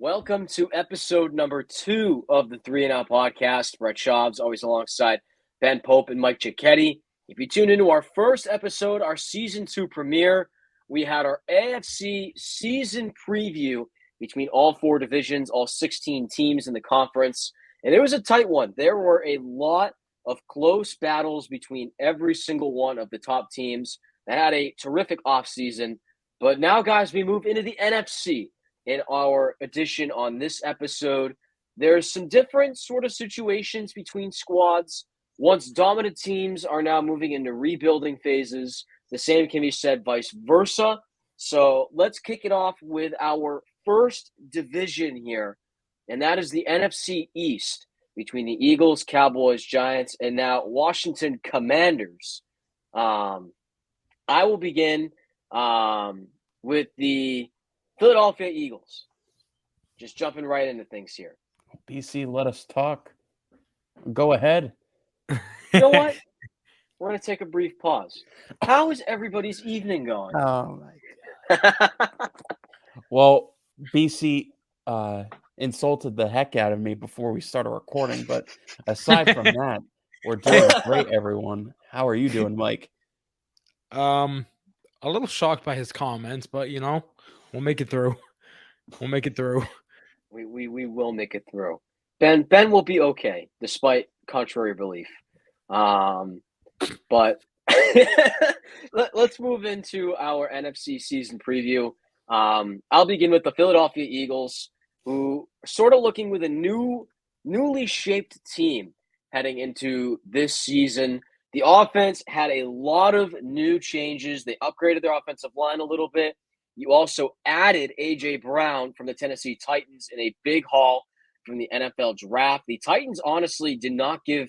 Welcome to episode number 2 of the 3 and Out podcast. Brett Schaub's always alongside Ben Pope and Mike Cicchetti. If you tuned into our first episode, our Season 2 premiere, we had our NFC Season Preview between all 4 divisions, all 16 teams in the conference. And it was a tight one. There were a lot of close battles between every single one of the top teams that had a terrific offseason. But now, guys, we move into the NFC. In our edition on this episode, there's some different sort of situations between squads. Once dominant teams are now moving into rebuilding phases, the same can be said vice versa. So let's kick it off with our first division here, and that is the NFC East between the Eagles, Cowboys, Giants, and now Washington Commanders. I will begin with the Philadelphia Eagles. Just jumping right into things here. BC, let us talk. Go ahead. You know what? We're going to take a brief pause. How is everybody's evening going? Oh, my God. Well, BC insulted the heck out of me before we started recording, but aside from that, we're doing great, everyone. How are you doing, Mike? A little shocked by his comments, but, you know, we'll make it through. We'll make it through. We will make it through. Ben will be okay, despite contrary belief. But let's move into our NFC season preview. I'll begin with the Philadelphia Eagles, who are sort of looking with a newly shaped team heading into this season. The offense had a lot of new changes. They upgraded their offensive line a little bit. You also added A.J. Brown from the Tennessee Titans in a big haul from the NFL draft. The Titans honestly did not give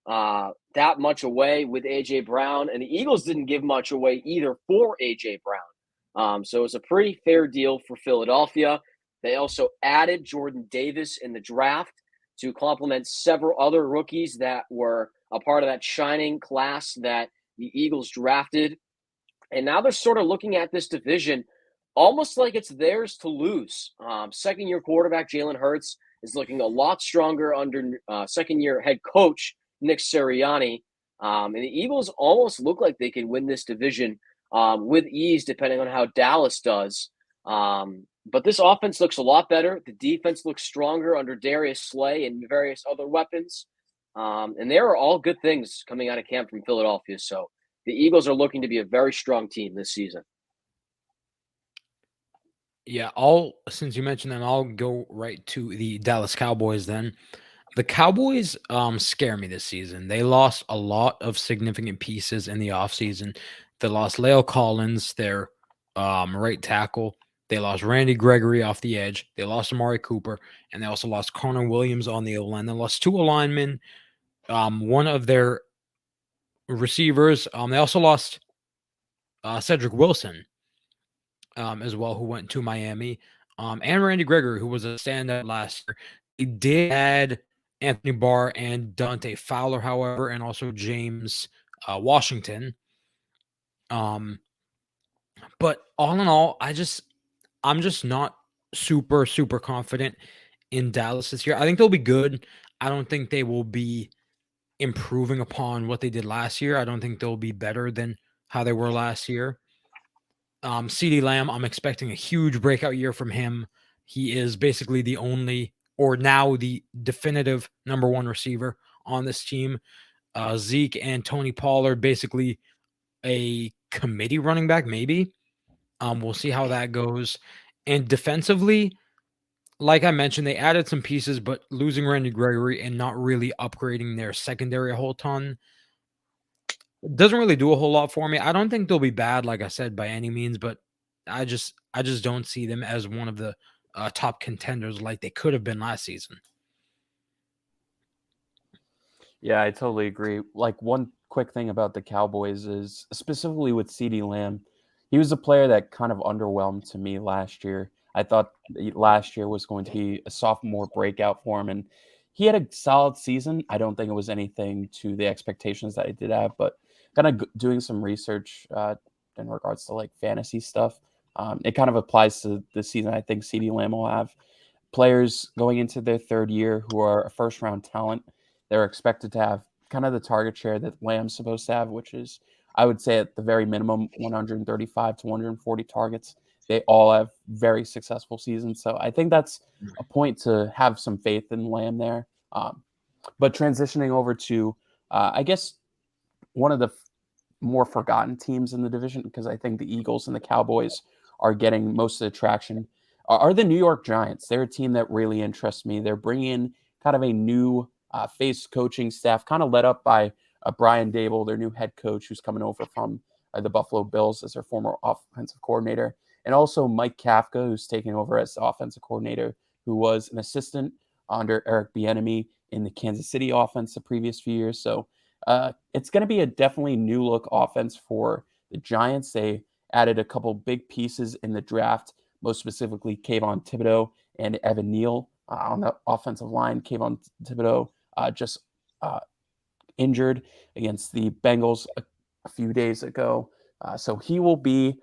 that much away with A.J. Brown, and the Eagles didn't give much away either for A.J. Brown. So it was a pretty fair deal for Philadelphia. They also added Jordan Davis in the draft to complement several other rookies that were a part of that shining class that the Eagles drafted. And now they're sort of looking at this division almost like it's theirs to lose. Second-year quarterback Jalen Hurts is looking a lot stronger under second-year head coach Nick Sirianni. And the Eagles almost look like they can win this division with ease, depending on how Dallas does. But this offense looks a lot better. The defense looks stronger under Darius Slay and various other weapons. And there are all good things coming out of camp from Philadelphia. So the Eagles are looking to be a very strong team this season. Yeah, since you mentioned them, I'll go right to the Dallas Cowboys then. The Cowboys scare me this season. They lost a lot of significant pieces in the offseason. They lost La'el Collins, their right tackle. They lost Randy Gregory off the edge. They lost Amari Cooper, and they also lost Connor Williams on the O-line. They lost 2 linemen, one of their receivers. They also lost Cedric Wilson as well, who went to Miami, and Randy Gregory, who was a standout last year. They did add Anthony Barr and Dante Fowler, however, and also James Washington. But all in all, I'm just not super, super confident in Dallas this year. I think they'll be good. I don't think they will be improving upon what they did last year. I don't think they'll be better than how they were last year. CeeDee Lamb, I'm expecting a huge breakout year from him. He is basically the only, or now the definitive number 1 receiver on this team. Zeke and Tony Pollard, basically a committee running back, maybe. We'll see how that goes. And defensively, like I mentioned, they added some pieces, but losing Randy Gregory and not really upgrading their secondary a whole ton doesn't really do a whole lot for me. I don't think they'll be bad, like I said, by any means, but I just don't see them as one of the top contenders like they could have been last season. Yeah, I totally agree. Like, one quick thing about the Cowboys is, specifically with CeeDee Lamb, he was a player that kind of underwhelmed to me last year. I thought last year was going to be a sophomore breakout for him, and he had a solid season. I don't think it was anything to the expectations that he did have, but kind of doing some research in regards to like fantasy stuff. It kind of applies to the season I think CeeDee Lamb will have. players going into their third year who are a first-round talent. They're expected to have kind of the target share that Lamb's supposed to have, which is, I would say, at the very minimum, 135 to 140 targets. They all have very successful seasons. So I think that's a point to have some faith in Lamb there. But transitioning over to, I guess, one of the more forgotten teams in the division, because I think the Eagles and the Cowboys are getting most of the traction, are the New York Giants. They're a team that really interests me. They're bringing in kind of a new face coaching staff, kind of led up by Brian Dable, their new head coach, who's coming over from the Buffalo Bills as their former offensive coordinator, and also Mike Kafka, who's taking over as the offensive coordinator, who was an assistant under Eric Bieniemy in the Kansas City offense the previous few years. So it's going to be a definitely new look offense for the Giants. They added a couple big pieces in the draft, most specifically Kayvon Thibodeau and Evan Neal on the offensive line. Kayvon Thibodeau just injured against the Bengals a few days ago. So he will be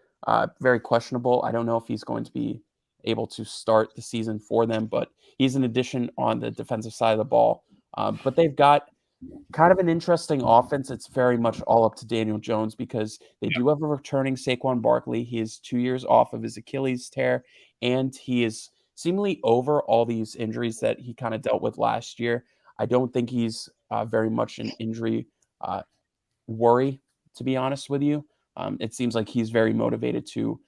very questionable. I don't know if he's going to be able to start the season for them, but he's an addition on the defensive side of the ball. But they've got kind of an interesting offense. It's very much all up to Daniel Jones because they do have a returning Saquon Barkley. He is 2 years off of his Achilles tear, and he is seemingly over all these injuries that he kind of dealt with last year. I don't think he's very much an injury worry, to be honest with you. It seems like he's very motivated to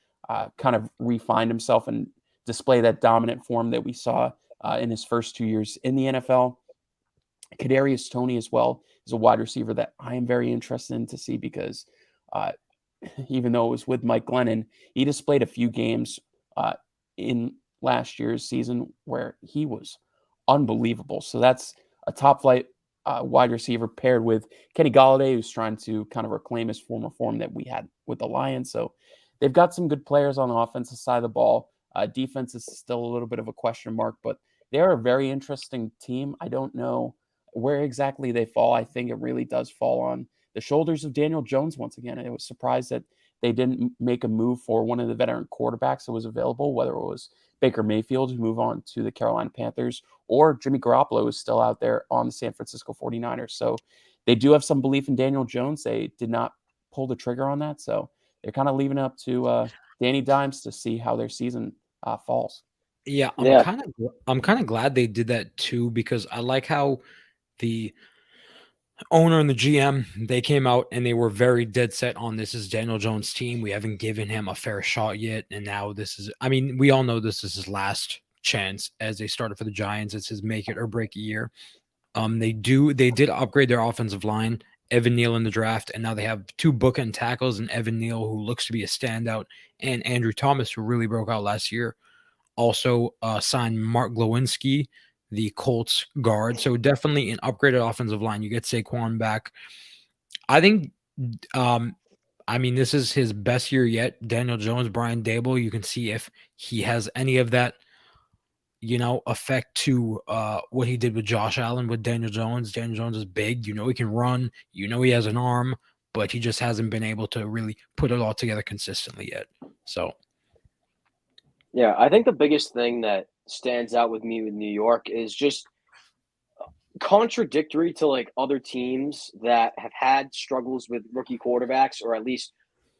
kind of refine himself and display that dominant form that we saw in his first 2 years in the NFL. Kadarius Toney as well is a wide receiver that I am very interested in to see because even though it was with Mike Glennon, he displayed a few games in last year's season where he was unbelievable. So that's a top flight wide receiver paired with Kenny Golladay, who's trying to kind of reclaim his former form that we had with the Lions. So they've got some good players on the offensive side of the ball. Defense is still a little bit of a question mark, but they're a very interesting team. I don't know where exactly they fall. I think it really does fall on the shoulders of Daniel Jones once again. I was surprised that they didn't make a move for one of the veteran quarterbacks that was available, whether it was Baker Mayfield, who moved on to the Carolina Panthers, or Jimmy Garoppolo, who's still out there on the San Francisco 49ers. So they do have some belief in Daniel Jones. They did not pull the trigger on that. So they're kind of leaving it up to Danny Dimes to see how their season falls. Yeah, I'm kind of glad they did that too, because I like how the owner and the GM, they came out and they were very dead set on this is Daniel Jones' team. We haven't given him a fair shot yet. And now this is, I mean, we all know this is his last chance as they started for the Giants. It's his make it or break it year. They did upgrade their offensive line, Evan Neal in the draft, and now they have two bookend tackles and Evan Neal, who looks to be a standout, and Andrew Thomas, who really broke out last year. Also signed Mark Glowinski, the Colts guard. So definitely an upgraded offensive line. You get Saquon back. I think, this is his best year yet. Daniel Jones, Brian Dable, you can see if he has any of that, effect to what he did with Josh Allen with Daniel Jones. Daniel Jones is big. He can run. He has an arm, but he just hasn't been able to really put it all together consistently yet. So. Yeah, I think the biggest thing that stands out with me with New York is just contradictory to like other teams that have had struggles with rookie quarterbacks, or at least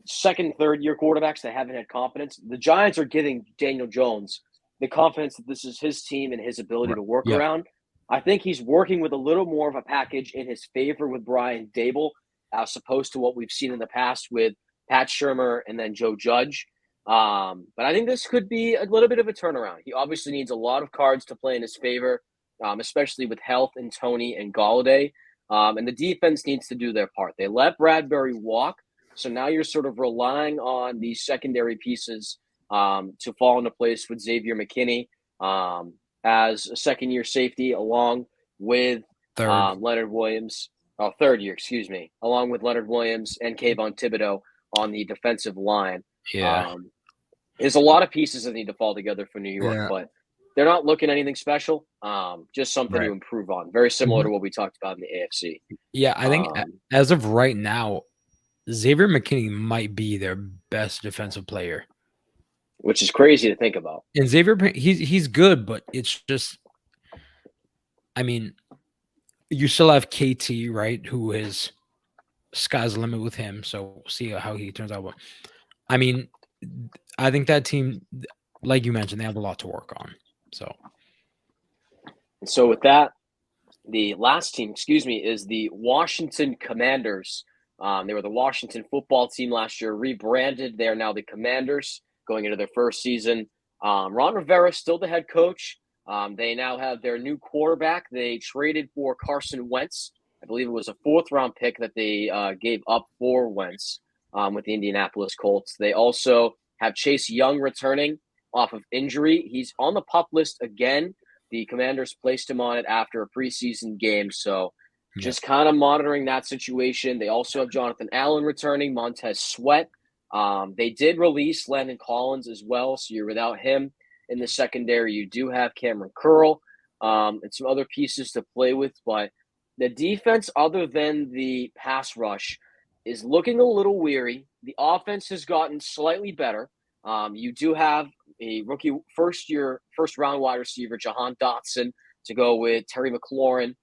second, third year quarterbacks that haven't had confidence. The Giants are giving Daniel Jones the confidence that this is his team and his ability to work around. I think he's working with a little more of a package in his favor with Brian Dable, as opposed to what we've seen in the past with Pat Shurmur and then Joe Judge. But I think this could be a little bit of a turnaround. He obviously needs a lot of cards to play in his favor, especially with health in Toney and Golladay. And the defense needs to do their part. They let Bradbury walk, so now you're sort of relying on these secondary pieces to fall into place with Xavier McKinney as a second-year safety, along with Leonard Williams. Third year, along with Leonard Williams and Kayvon Thibodeau on the defensive line. Yeah. There's a lot of pieces that need to fall together for New York, but they're not looking anything special. Just something to improve on. Very similar to what we talked about in the AFC. Yeah, I think as of right now, Xavier McKinney might be their best defensive player. which is crazy to think about. And Xavier, he's good, but it's just, I mean, you still have KT, right? Who is sky's the limit with him. So we'll see how he turns out. But I mean, I think that team, like you mentioned, they have a lot to work on. So with that, the last team, is the Washington Commanders. They were the Washington football team last year, rebranded. They are now the Commanders going into their first season. Ron Rivera still the head coach. They now have their new quarterback. They traded for Carson Wentz. I believe it was a 4th-round pick that they gave up for Wentz with the Indianapolis Colts. They also have Chase Young returning off of injury. He's on the PUP list again. The Commanders placed him on it after a preseason game, so just kind of monitoring that situation. They also have Jonathan Allen returning, Montez Sweat. They did release Landon Collins as well, so you're without him in the secondary. You do have Cameron Curl and some other pieces to play with, but the defense, other than the pass rush, is looking a little weary. The offense has gotten slightly better. You do have a rookie first-round wide receiver, Jahan Dotson, to go with Terry McLaurin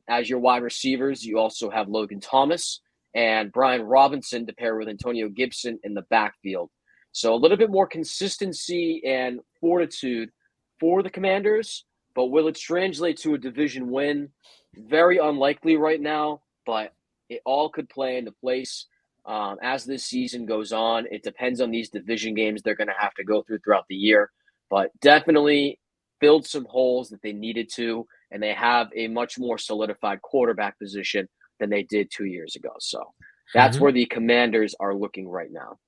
as your wide receivers. You also have Logan Thomas and Brian Robinson to pair with Antonio Gibson in the backfield. So a little bit more consistency and fortitude for the Commanders, but will it translate to a division win? Very unlikely right now, but it all could play into place. As this season goes on, it depends on these division games they're going to have to go through throughout the year, but definitely filled some holes that they needed to, and they have a much more solidified quarterback position than they did 2 years ago. So that's where the Commanders are looking right now.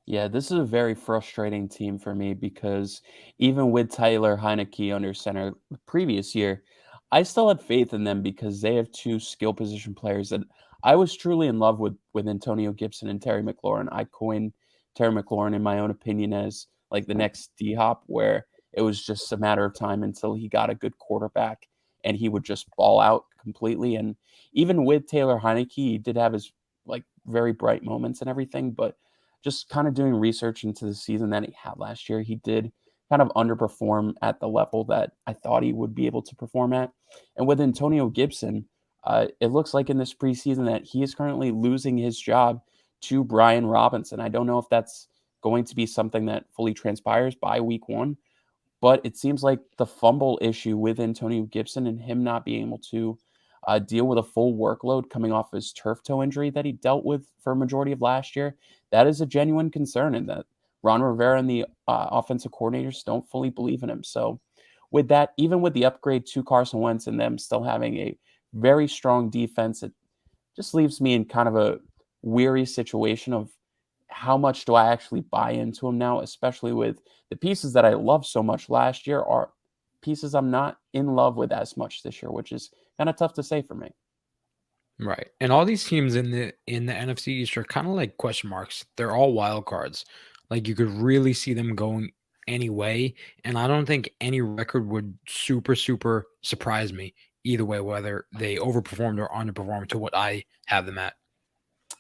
Yeah, this is a very frustrating team for me because even with Tyler Heineke under center the previous year, I still had faith in them because they have 2 skill position players that I was truly in love with Antonio Gibson and Terry McLaurin. I coined Terry McLaurin, in my own opinion, as like the next D-Hop, where it was just a matter of time until he got a good quarterback and he would just ball out completely. And even with Taylor Heineke, he did have his like very bright moments and everything, but just kind of doing research into the season that he had last year, he did kind of underperform at the level that I thought he would be able to perform at. And with Antonio Gibson, it looks like in this preseason that he is currently losing his job to Brian Robinson. I don't know if that's going to be something that fully transpires by week 1, but it seems like the fumble issue with Antonio Gibson and him not being able to deal with a full workload coming off his turf toe injury that he dealt with for a majority of last year, that is a genuine concern, and that Ron Rivera and the offensive coordinators don't fully believe in him. So with that, even with the upgrade to Carson Wentz and them still having a very strong defense, it just leaves me in kind of a weary situation of how much do I actually buy into him now, especially with the pieces that I loved so much last year are pieces I'm not in love with as much this year, which is kind of tough to say for me. Right. And all these teams in the NFC East are kind of like question marks. They're all wild cards. Like you could really see them going any way. And I don't think any record would super surprise me either way, whether they overperformed or underperformed to what I have them at.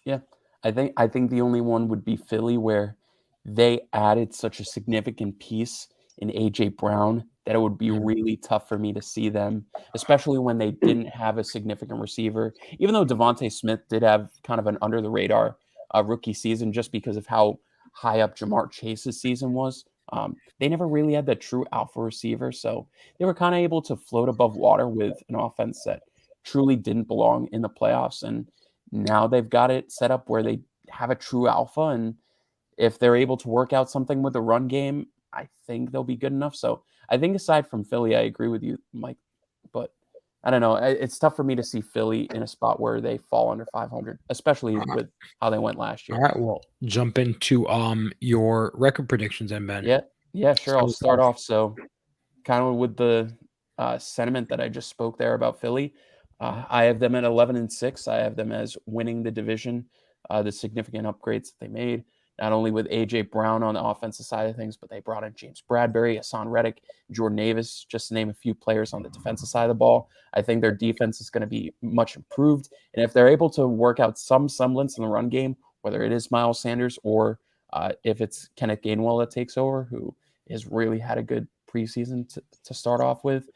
Yeah. I think the only one would be Philly, where they added such a significant piece in AJ Brown that it would be really tough for me to see them, especially when they didn't have a significant receiver. Even though Devontae Smith did have kind of an under the radar rookie season, just because of how high up Jamar Chase's season was, they never really had that true alpha receiver. So they were kind of able to float above water with an offense that truly didn't belong in the playoffs. And now they've got it set up where they have a true alpha, and if they're able to work out something with the run game, I think they'll be good enough. So I think aside from Philly, I agree with you, Mike, but I don't know. It's tough for me to see Philly in a spot where they fall under 500, especially with how they went last year. All right, well, jump into your record predictions, and Ben. Yeah, sure. I'll start off. So kind of with the sentiment that I just spoke there about Philly, I have them at 11-6. I have them as winning the division. The significant upgrades that they made, not only with AJ Brown on the offensive side of things, but they brought in James Bradbury, Hassan Reddick, Jordan Davis, just to name a few players on the defensive side of the ball. I think their defense is going to be much improved. And if they're able to work out some semblance in the run game, whether it is Miles Sanders or if it's Kenneth Gainwell that takes over, who has really had a good preseason to start off with.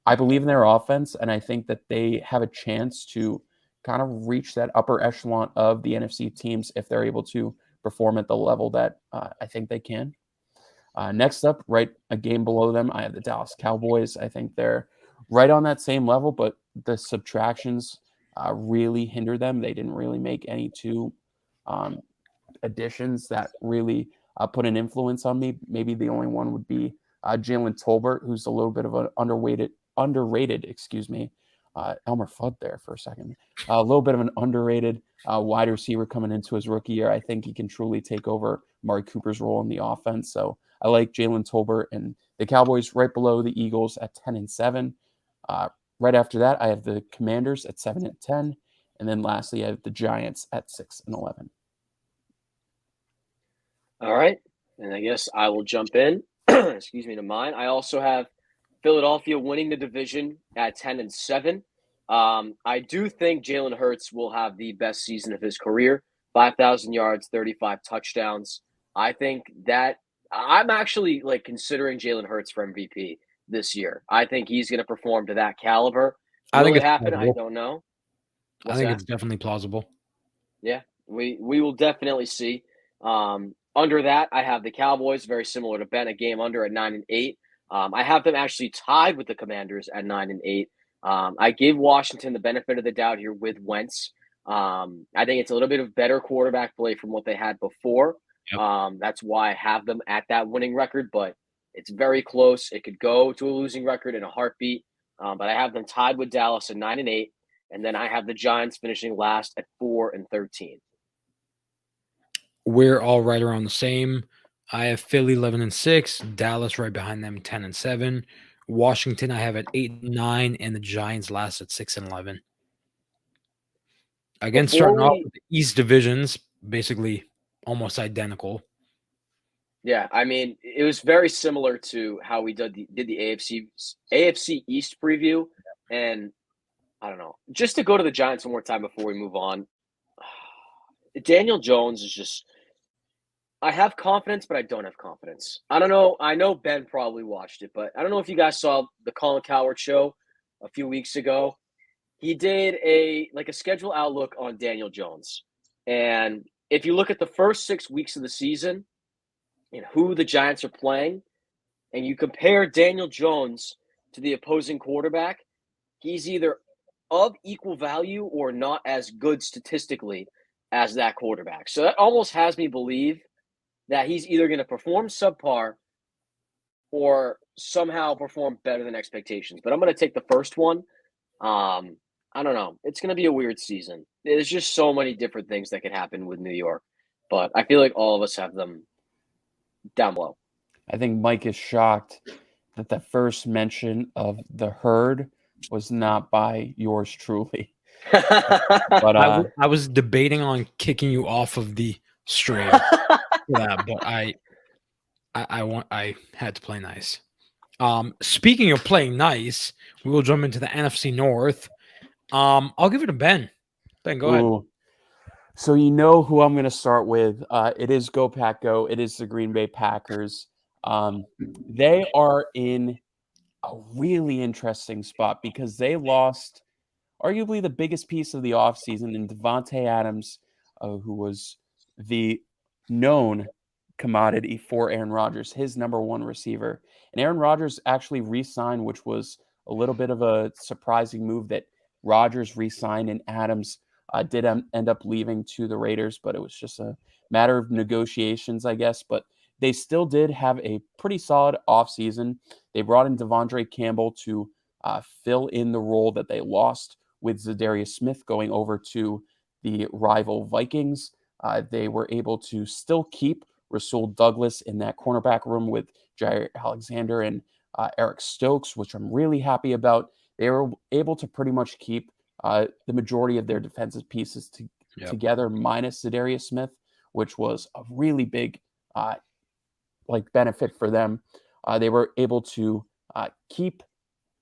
I believe in their offense, and I think that they have a chance to kind of reach that upper echelon of the NFC teams if they're able to perform at the level that I think they can. Next up, right a game below them, I have the Dallas Cowboys. I think they're right on that same level, but the subtractions really hinder them. They didn't really make any two additions that really put an influence on me. Maybe the only one would be Jalen Tolbert, who's a little bit of an underrated, Elmer Fudd there for a second. A little bit of an underrated wide receiver coming into his rookie year. I think he can truly take over Amari Cooper's role in the offense. So I like Jalen Tolbert, and the Cowboys right below the Eagles at 10-7. Right after that, I have the Commanders at 7-10. And then lastly, I have the Giants at 6-11. All right. And I guess I will jump in, excuse me, to mine. I also have Philadelphia winning the division at 10-7. I do think Jalen Hurts will have the best season of his career, 5,000 yards, 35 touchdowns. I think that I'm actually considering Jalen Hurts for MVP this year. I think he's going to perform to that caliber. Will it happen? I don't know. I think it's definitely plausible. Yeah, we will definitely see. Under that, I have the Cowboys, very similar to Ben, a game under at 9-8. I have them actually tied with the Commanders at 9-8. I gave Washington the benefit of the doubt here with Wentz. I think it's a little bit of better quarterback play from what they had before. Yep. That's why I have them at that winning record, but it's very close. It could go to a losing record in a heartbeat. But I have them tied with Dallas at 9-8, and then I have the Giants finishing last at 4-13. We're all right around the same. I have Philly 11-6, Dallas right behind them 10-7, Washington I have at 8-9, and the Giants last at 6-11. Again, starting off with the East divisions, basically almost identical. Yeah, I mean, it was very similar to how we did the AFC East preview, and I don't know. Just to go to the Giants one more time before we move on, Daniel Jones is just. I have confidence, but I don't have confidence. I don't know. I know Ben probably watched it, but I don't know if you guys saw the Colin Cowherd show a few weeks ago. He did a schedule outlook on Daniel Jones. And if you look at the first 6 weeks of the season and who the Giants are playing, and you compare Daniel Jones to the opposing quarterback, he's either of equal value or not as good statistically as that quarterback. So that almost has me believe that he's either going to perform subpar or somehow perform better than expectations. But I'm going to take the first one. I don't know. It's going to be a weird season. There's just so many different things that could happen with New York. But I feel like all of us have them down below. I think Mike is shocked that the first mention of the herd was not by yours truly. But I was debating on kicking you off of the stream. Yeah, but I had to play nice. Speaking of playing nice, we will jump into the NFC North. I'll give it to Ben. Ben, go ahead. So you know who I'm going to start with. It is Go Pack Go. It is the Green Bay Packers. They are in a really interesting spot because they lost arguably the biggest piece of the offseason in Devontae Adams, who was the known commodity for Aaron Rodgers, his number one receiver. And Aaron Rodgers actually re-signed, which was a little bit of a surprising move that Rodgers re-signed and Adams did end up leaving to the Raiders, but it was just a matter of negotiations, I guess. But they still did have a pretty solid offseason. They brought in Devondre Campbell to fill in the role that they lost with Zadarius Smith going over to the rival Vikings. They were able to still keep Rasul Douglas in that cornerback room with Jair Alexander and Eric Stokes, which I'm really happy about. They were able to pretty much keep the majority of their defensive pieces together, minus Zadarius Smith, which was a really big benefit for them. They were able to keep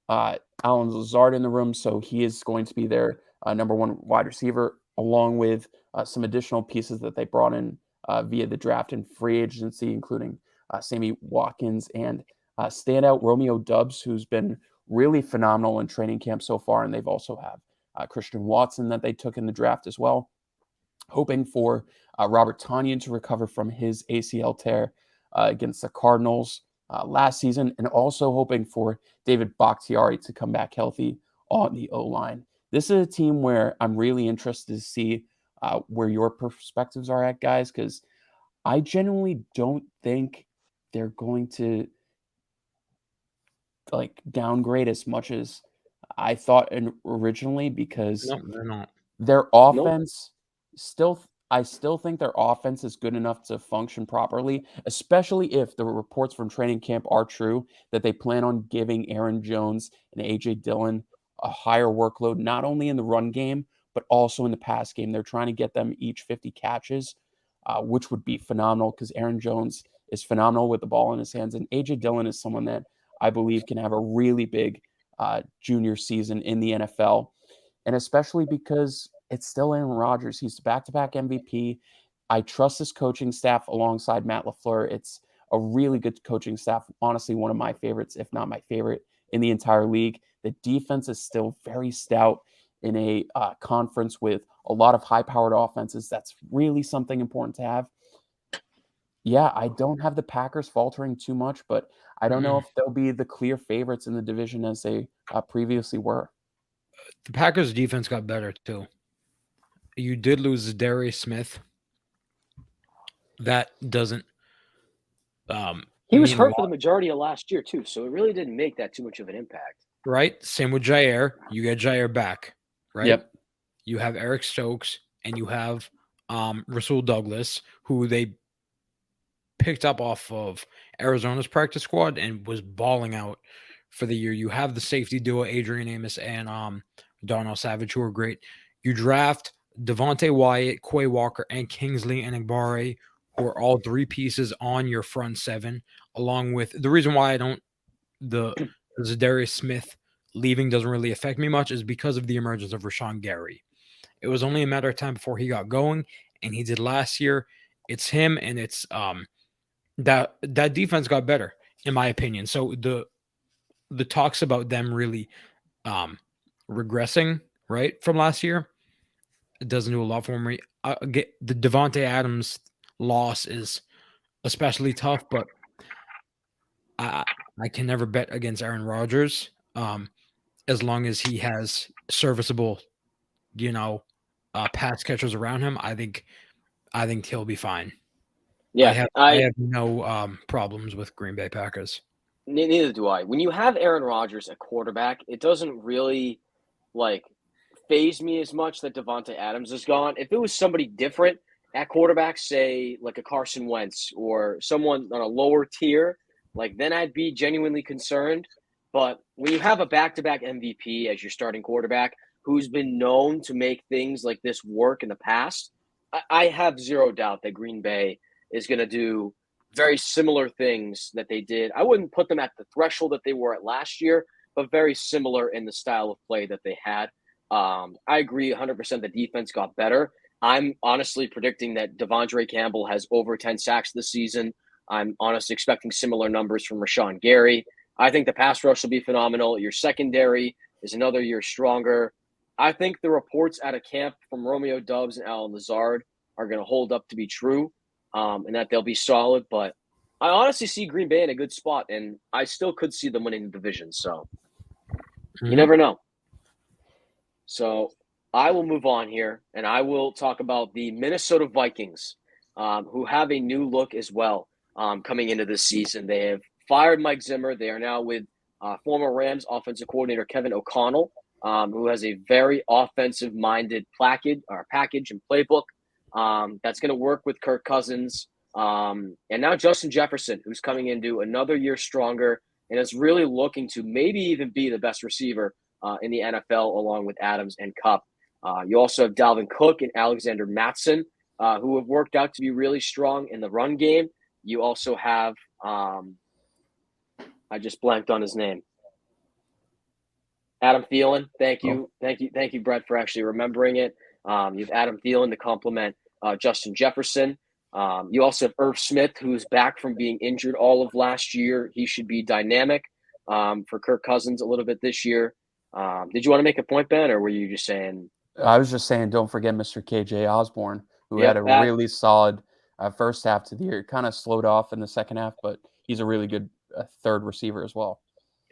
Alan Lazard in the room, so he is going to be their number one wide receiver, along with some additional pieces that they brought in via the draft and free agency, including Sammy Watkins and standout Romeo Doubs, who's been really phenomenal in training camp so far. And they've also have Christian Watson that they took in the draft as well. Hoping for Robert Tonyan to recover from his ACL tear against the Cardinals last season, and also hoping for David Bakhtiari to come back healthy on the O-line. This is a team where I'm really interested to see where your perspectives are at, guys, because I genuinely don't think they're going to like downgrade as much as I thought originally, because No, they're not. their offense I still think their offense is good enough to function properly, especially if the reports from training camp are true that they plan on giving Aaron Jones and AJ Dillon a higher workload, not only in the run game, but also in the pass game. They're trying to get them each 50 catches, which would be phenomenal because Aaron Jones is phenomenal with the ball in his hands. And AJ Dillon is someone that I believe can have a really big junior season in the NFL. And especially because it's still Aaron Rodgers. He's back-to-back MVP. I trust this coaching staff alongside Matt LaFleur. It's a really good coaching staff. Honestly, one of my favorites, if not my favorite, in the entire league. The defense is still very stout in a conference with a lot of high-powered offenses. That's really something important to have. Yeah, I don't have the Packers faltering too much, but I don't know if they'll be the clear favorites in the division as they previously were. The Packers' defense got better, too. You did lose Darius Smith. That doesn't he was hurt for the majority of last year, too, so it really didn't make that too much of an impact. Right? Same with Jair. You get Jair back, right? Yep. You have Eric Stokes, and you have Rasul Douglas, who they picked up off of Arizona's practice squad and was balling out for the year. You have the safety duo, Adrian Amos and Darnell Savage, who are great. You draft Devontae Wyatt, Quay Walker, and Kingsley Enagbare, who are all three pieces on your front seven, along with the reason why I don't the Zadarius Smith leaving doesn't really affect me much is because of the emergence of Rashawn Gary. It was only a matter of time before he got going, and he did last year. It's him, and it's that defense got better, in my opinion. So the talks about them really regressing, right, from last year, it doesn't do a lot for me. The Devontae Adams loss is especially tough, but I can never bet against Aaron Rodgers as long as he has serviceable, pass catchers around him. I think he'll be fine. Yeah, I have no problems with Green Bay Packers. Neither do I. When you have Aaron Rodgers at quarterback, it doesn't really phase me as much that Devontae Adams is gone. If it was somebody different at quarterback, say like a Carson Wentz or someone on a lower tier, then I'd be genuinely concerned. But when you have a back-to-back MVP as your starting quarterback who's been known to make things like this work in the past, I have zero doubt that Green Bay is going to do very similar things that they did. I wouldn't put them at the threshold that they were at last year, but very similar in the style of play that they had. I agree 100% the defense got better. I'm honestly predicting that Devondre Campbell has over 10 sacks this season. I'm honestly expecting similar numbers from Rashawn Gary. I think the pass rush will be phenomenal. Your secondary is another year stronger. I think the reports out of camp from Romeo Doubs and Allen Lazard are going to hold up to be true, and that they'll be solid. But I honestly see Green Bay in a good spot, and I still could see them winning the division. So you never know. So I will move on here, and I will talk about the Minnesota Vikings, who have a new look as well coming into this season. They have fired Mike Zimmer. They are now with former Rams offensive coordinator Kevin O'Connell, who has a very offensive-minded package and playbook that's going to work with Kirk Cousins. And now Justin Jefferson, who's coming into another year stronger and is really looking to maybe even be the best receiver in the NFL along with Adams and Kupp. You also have Dalvin Cook and Alexander Mattison, who have worked out to be really strong in the run game. You also have I just blanked on his name. Adam Thielen. Thank you, Brett, for actually remembering it. You have Adam Thielen to complement Justin Jefferson. You also have Irv Smith, who's back from being injured all of last year. He should be dynamic for Kirk Cousins a little bit this year. Did you want to make a point, Ben, or were you just saying? I was just saying, don't forget Mr. KJ Osborne, who Yep, had a really solid first half to the year. Kind of slowed off in the second half, but he's a really good third receiver as well.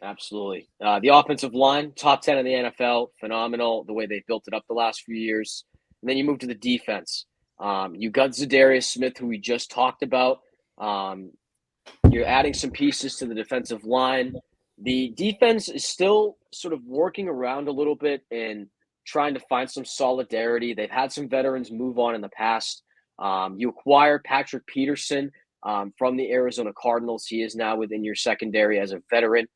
Absolutely. The offensive line, top 10 in the NFL, phenomenal the way they built it up the last few years. And then you move to the defense. You got Zadarius Smith, who we just talked about. You're adding some pieces to the defensive line. The defense is still sort of working around a little bit and trying to find some solidarity. They've had some veterans move on in the past. You acquire Patrick Peterson from the Arizona Cardinals. He is now within your secondary as a veteran.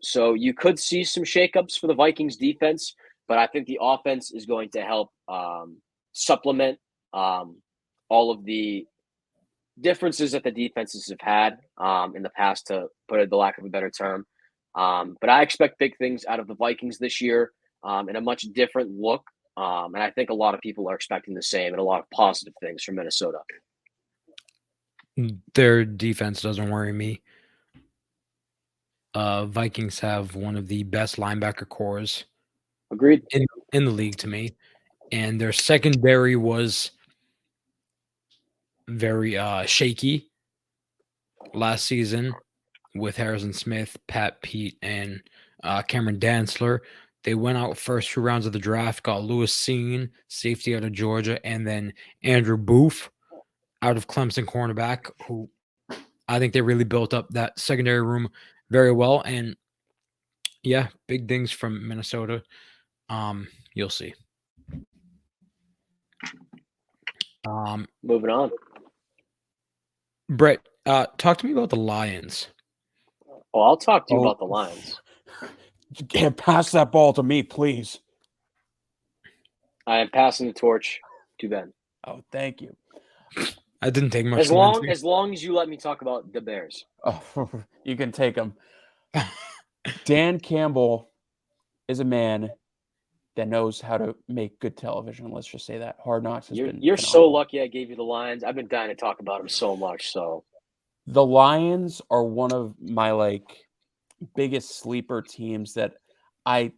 So you could see some shakeups for the Vikings defense, but I think the offense is going to help supplement all of the differences that the defenses have had in the past, to put it the lack of a better term. But I expect big things out of the Vikings this year and a much different look. And I think a lot of people are expecting the same and a lot of positive things from Minnesota. Their defense doesn't worry me. Vikings have one of the best linebacker cores. Agreed. In the league to me. And their secondary was very shaky last season with Harrison Smith, Pat Pete, and Cameron Dantzler. They went out first 2 rounds of the draft, got Lewis Seen, safety out of Georgia, and then Andrew Booth out of Clemson, cornerback, who I think they really built up that secondary room very well. And yeah, big things from Minnesota. You'll see. Moving on. Brett, talk to me about the Lions. Oh, I'll talk to you about the Lions. Pass that ball to me, please. I am passing the torch to Ben. Oh, thank you. I didn't take much. As long as you let me talk about the Bears. Oh, you can take them. Dan Campbell is a man that knows how to make good television. Let's just say that. Hard Knocks has been. You're so lucky I gave you the Lions. I've been dying to talk about them so much. So the Lions are one of my biggest sleeper teams that I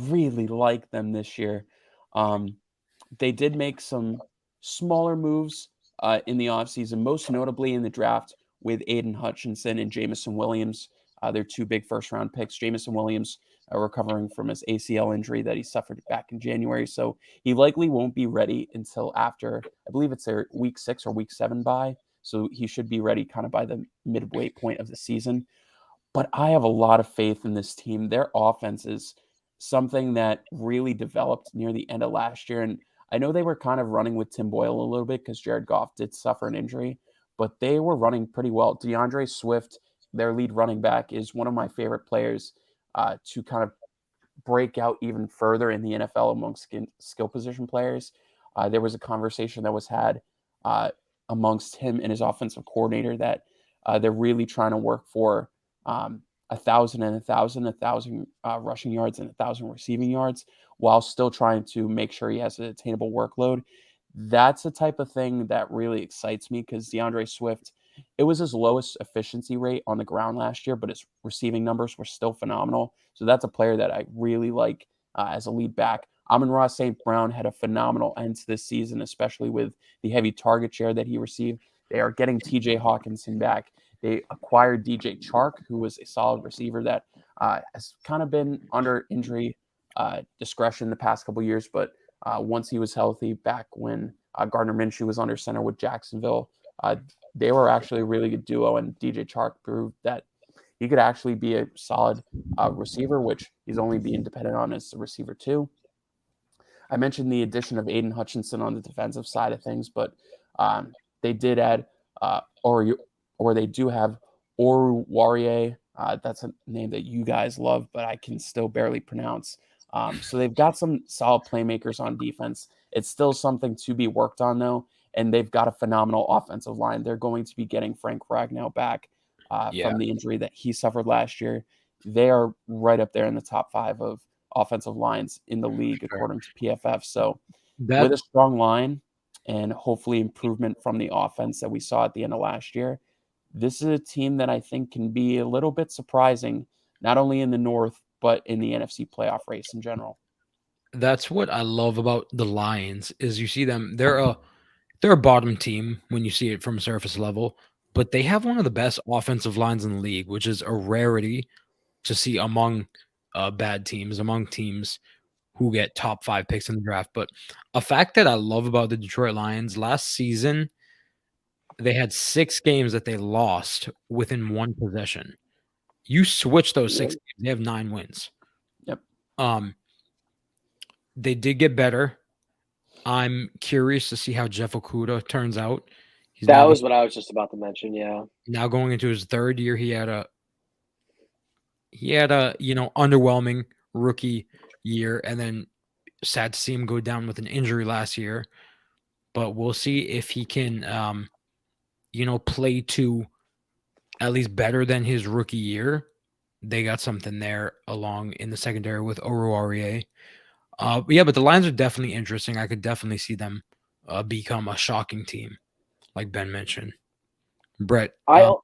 really like them this year. They did make some smaller moves in the offseason, most notably in the draft with Aiden Hutchinson and Jamison Williams. They're 2 big first-round picks. Jamison Williams recovering from his ACL injury that he suffered back in January. So he likely won't be ready until after, I believe it's their week 6 or week 7 bye. So he should be ready kind of by the midway point of the season. But I have a lot of faith in this team. Their offense is something that really developed near the end of last year. And I know they were kind of running with Tim Boyle a little bit because Jared Goff did suffer an injury, but they were running pretty well. DeAndre Swift, their lead running back, is one of my favorite players to kind of break out even further in the NFL amongst skill position players. There was a conversation that was had amongst him and his offensive coordinator that they're really trying to work for 1,000 rushing yards and 1,000 receiving yards while still trying to make sure he has an attainable workload. That's the type of thing that really excites me because DeAndre Swift, it was his lowest efficiency rate on the ground last year, but his receiving numbers were still phenomenal. So that's a player that I really like as a lead back. Amon-Ra St. Brown had a phenomenal end to this season, especially with the heavy target share that he received. They are getting TJ Hawkinson back. They acquired DJ Chark, who was a solid receiver that has kind of been under injury discretion the past couple of years. But once he was healthy back when Gardner Minshew was under center with Jacksonville, they were actually a really good duo. And DJ Chark proved that he could actually be a solid receiver, which he's only being dependent on as a receiver too. I mentioned the addition of Aiden Hutchinson on the defensive side of things, but they did add or they do have Oru Warrior. That's a name that you guys love, but I can still barely pronounce. So they've got some solid playmakers on defense. It's still something to be worked on, though, and they've got a phenomenal offensive line. They're going to be getting Frank Ragnow back from the injury that he suffered last year. They are right up there in the top 5 of offensive lines in the league, according to PFF. So with a strong line, and hopefully improvement from the offense that we saw at the end of last year, this is a team that I think can be a little bit surprising, not only in the North, but in the NFC playoff race in general. That's what I love about the Lions is you see them. They're a bottom team when you see it from surface level, but they have one of the best offensive lines in the league, which is a rarity to see among bad teams, among teams who get top 5 picks in the draft. But a fact that I love about the Detroit Lions last season, they had 6 games that they lost within one possession. You switch those 6 games, they have 9 wins. Yep. They did get better. I'm curious to see how Jeff Okudah turns out. That was what I was just about to mention. Yeah. Now going into his 3rd year, he had a underwhelming rookie year, and then sad to see him go down with an injury last year. But we'll see if he can, play to at least better than his rookie year. They got something there along in the secondary with Oruwariye. But the Lions are definitely interesting. I could definitely see them become a shocking team, like Ben mentioned. Brett, I'll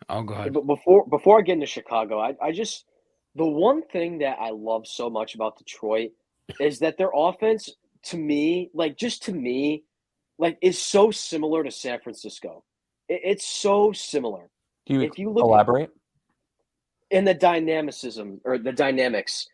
go ahead. But before I get into Chicago, I just the one thing that I love so much about Detroit is that their offense, to me, is so similar to San Francisco. It's so similar. Do you elaborate? In the dynamicism or the dynamics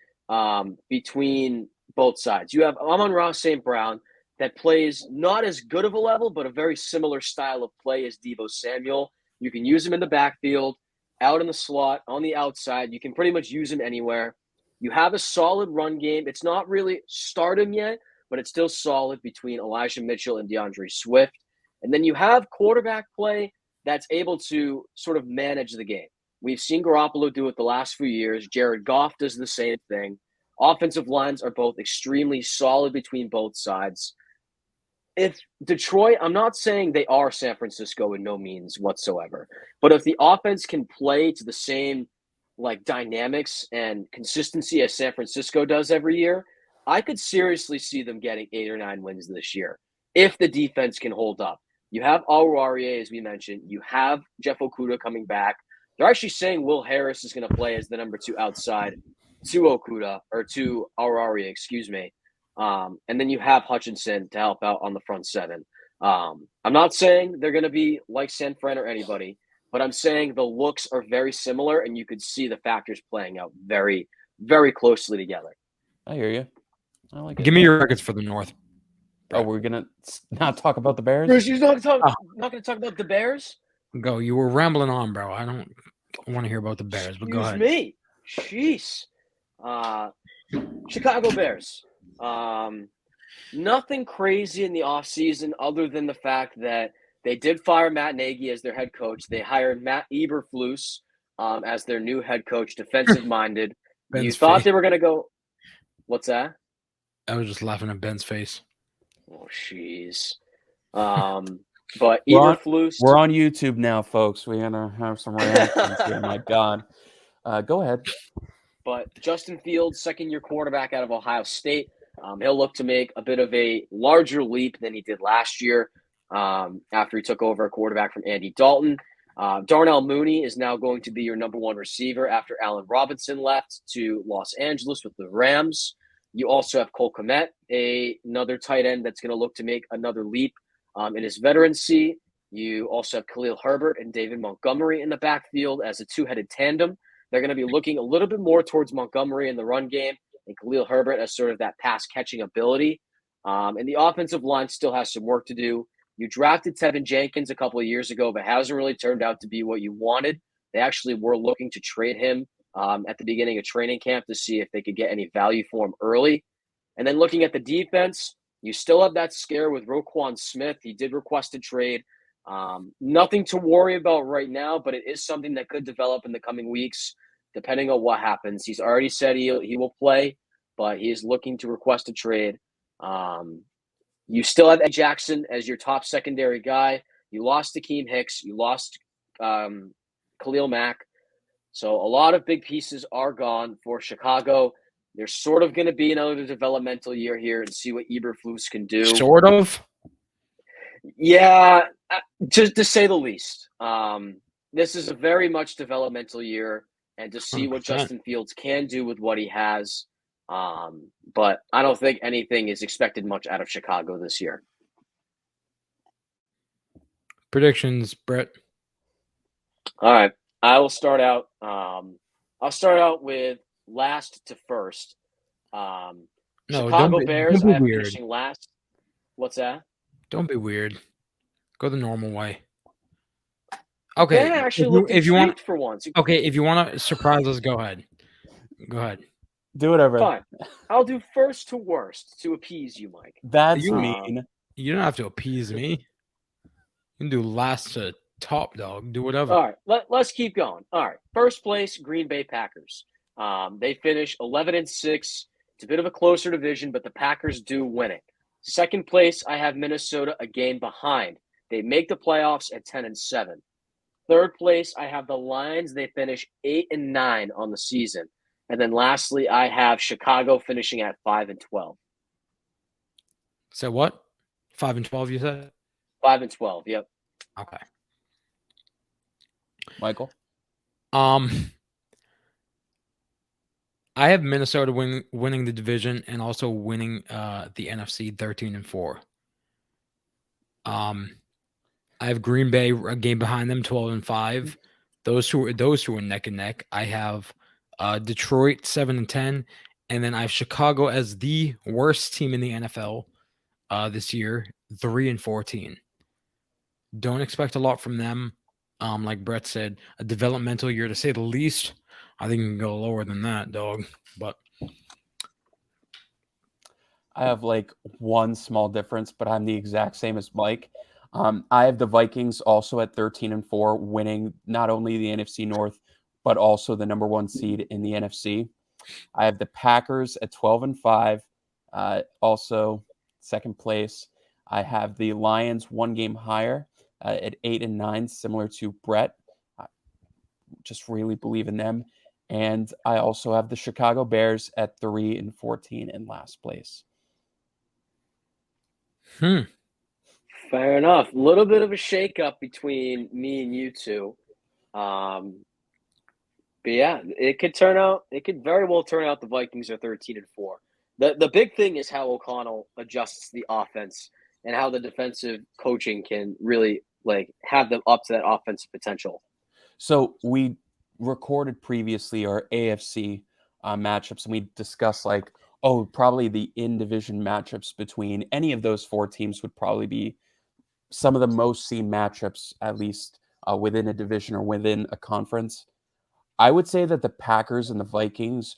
between both sides. You have Amon-Ra St. Brown that plays not as good of a level, but a very similar style of play as Deebo Samuel. You can use him in the backfield, out in the slot, on the outside. You can pretty much use him anywhere. You have a solid run game. It's not really stardom yet, but it's still solid between Elijah Mitchell and DeAndre Swift. And then you have quarterback play that's able to sort of manage the game. We've seen Garoppolo do it the last few years. Jared Goff does the same thing. Offensive lines are both extremely solid between both sides. If Detroit, I'm not saying they are San Francisco in no means whatsoever, but if the offense can play to the same dynamics and consistency as San Francisco does every year, I could seriously see them getting 8 or 9 wins this year if the defense can hold up. You have Oruwariye, as we mentioned. You have Jeff Okudah coming back. They're actually saying Will Harris is going to play as the number 2 outside to Okudah, or to Oruwariye, excuse me. And then you have Hutchinson to help out on the front 7. I'm not saying they're going to be like San Fran or anybody, but I'm saying the looks are very similar, and you could see the factors playing out very, very closely together. I hear you. I like it. Give me your records for the North. Oh, we're going to not talk about the Bears? Bruce, you're not going to talk about the Bears? Go. You were rambling on, bro. I don't want to hear about the Bears, but go ahead. Me. Jeez. Chicago Bears. Nothing crazy in the offseason other than the fact that they did fire Matt Nagy as their head coach. They hired Matt Eberflus as their new head coach, defensive-minded. You thought they were going to go – what's that? I was just laughing at Ben's face. Oh, jeez. But Eberflus – We're on YouTube now, folks. We're going to have some reactions here. My God. Go ahead. But Justin Fields, second-year quarterback out of Ohio State, he'll look to make a bit of a larger leap than he did last year after he took over a quarterback from Andy Dalton. Darnell Mooney is now going to be your number 1 receiver after Allen Robinson left to Los Angeles with the Rams. You also have Cole Kmet, another tight end that's going to look to make another leap in his veterancy. You also have Khalil Herbert and David Montgomery in the backfield as a 2-headed tandem. They're going to be looking a little bit more towards Montgomery in the run game and Khalil Herbert as sort of that pass-catching ability. And the offensive line still has some work to do. You drafted Tevin Jenkins a couple of years ago, but hasn't really turned out to be what you wanted. They actually were looking to trade him at the beginning of training camp to see if they could get any value for him early. And then looking at the defense, you still have that scare with Roquan Smith. He did request a trade. Nothing to worry about right now, but it is something that could develop in the coming weeks, depending on what happens. He's already said he will play, but he is looking to request a trade. You still have Ed Jackson as your top secondary guy. You lost Akeem Hicks. You lost Khalil Mack. So a lot of big pieces are gone for Chicago. There's sort of going to be another developmental year here and see what Eberflus can do. Sort of? Yeah, just to say the least. This is a very much developmental year, and to see what 100%. Justin Fields can do with what he has. But I don't think anything is expected much out of Chicago this year. Predictions, Brett. All right, I will start out. I'll start out with last to first. No, Chicago Bears, don't I be have weird. finishing last. What's that? Don't be weird. Go the normal way. Okay. Ben actually looked if you want, intrigued for once. okay, if you want to surprise us, go ahead. Go ahead. Do whatever. Fine. I'll do first to worst to appease you, Mike. That's mean. You don't have to appease me. You can do last to top, dog. Do whatever. All right, let's keep going. All right, first place, Green Bay Packers. They finish 11-6. It's a bit of a closer division, but the Packers do win it. Second place, I have Minnesota a game behind. They make the playoffs at 10-7. Third place, I have the Lions. They finish 8-9 on the season. And then lastly, I have Chicago finishing at 5-12. So what? 5-12, you said? 5-12, yep. Okay. Michael? I have Minnesota winning the division and also winning the NFC 13-4. I have Green Bay a game behind them, 12-5. Those two are neck and neck. I have Detroit 7-10, and then I have Chicago as the worst team in the NFL this year, 3-14. Don't expect a lot from them. Like Brett said, a developmental year to say the least. I think you can go lower than that, dog. But I have like one small difference, but I'm the exact same as Mike. I have the Vikings also at 13-4, winning not only the NFC North, but also the number one seed in the NFC. I have the Packers at 12-5, also second place. I have the Lions one game higher at 8-9, similar to Brett. I just really believe in them. And I also have the Chicago Bears at 3-14 in last place. Fair enough. A little bit of a shakeup between me and you two. But yeah, it could very well turn out the Vikings are 13-4. The big thing is how O'Connell adjusts the offense and how the defensive coaching can really have them up to that offensive potential. So we recorded previously our AFC matchups, and we discussed probably the in-division matchups between any of those four teams would probably be some of the most seen matchups, at least within a division or within a conference. I would say that the Packers and the Vikings,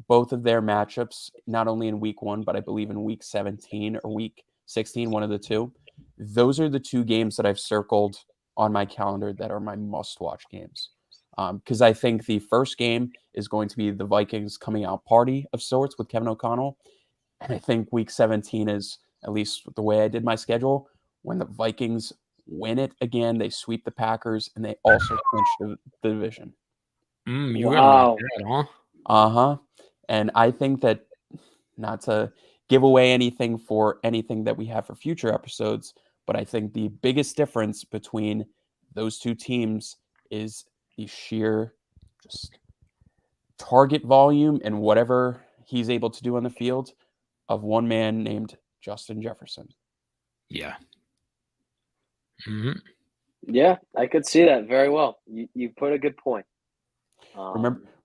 both of their matchups, not only in week 1, but I believe in week 17 or week 16, one of the two, those are the two games that I've circled on my calendar that are my must-watch games. Because I think the first game is going to be the Vikings coming out party of sorts with Kevin O'Connell. And I think week 17 is, at least the way I did my schedule, when the Vikings win it again, they sweep the Packers, and they also clinch the division. Wow. Uh-huh. And I think that, not to give away anything for anything that we have for future episodes, but I think the biggest difference between those two teams is the sheer just target volume and whatever he's able to do on the field of one man named Justin Jefferson. Yeah. Yeah, I could see that very well. You put a good point.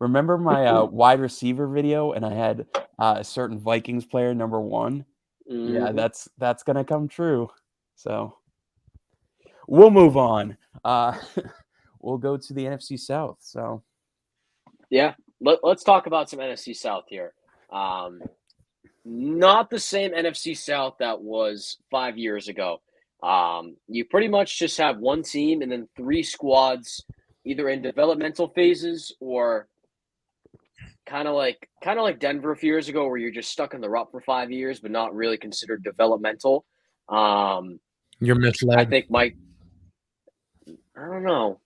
Remember my wide receiver video, and I had a certain Vikings player number 1. Mm-hmm. Yeah, that's gonna come true. So we'll move on. We'll go to the NFC South. So yeah, let's talk about some NFC South here. Not the same NFC South that was 5 years ago. You pretty much just have one team and then 3 squads, either in developmental phases or kind of like Denver a few years ago, where you're just stuck in the rut for 5 years, but not really considered developmental. You're misled. I think Mike. I don't know.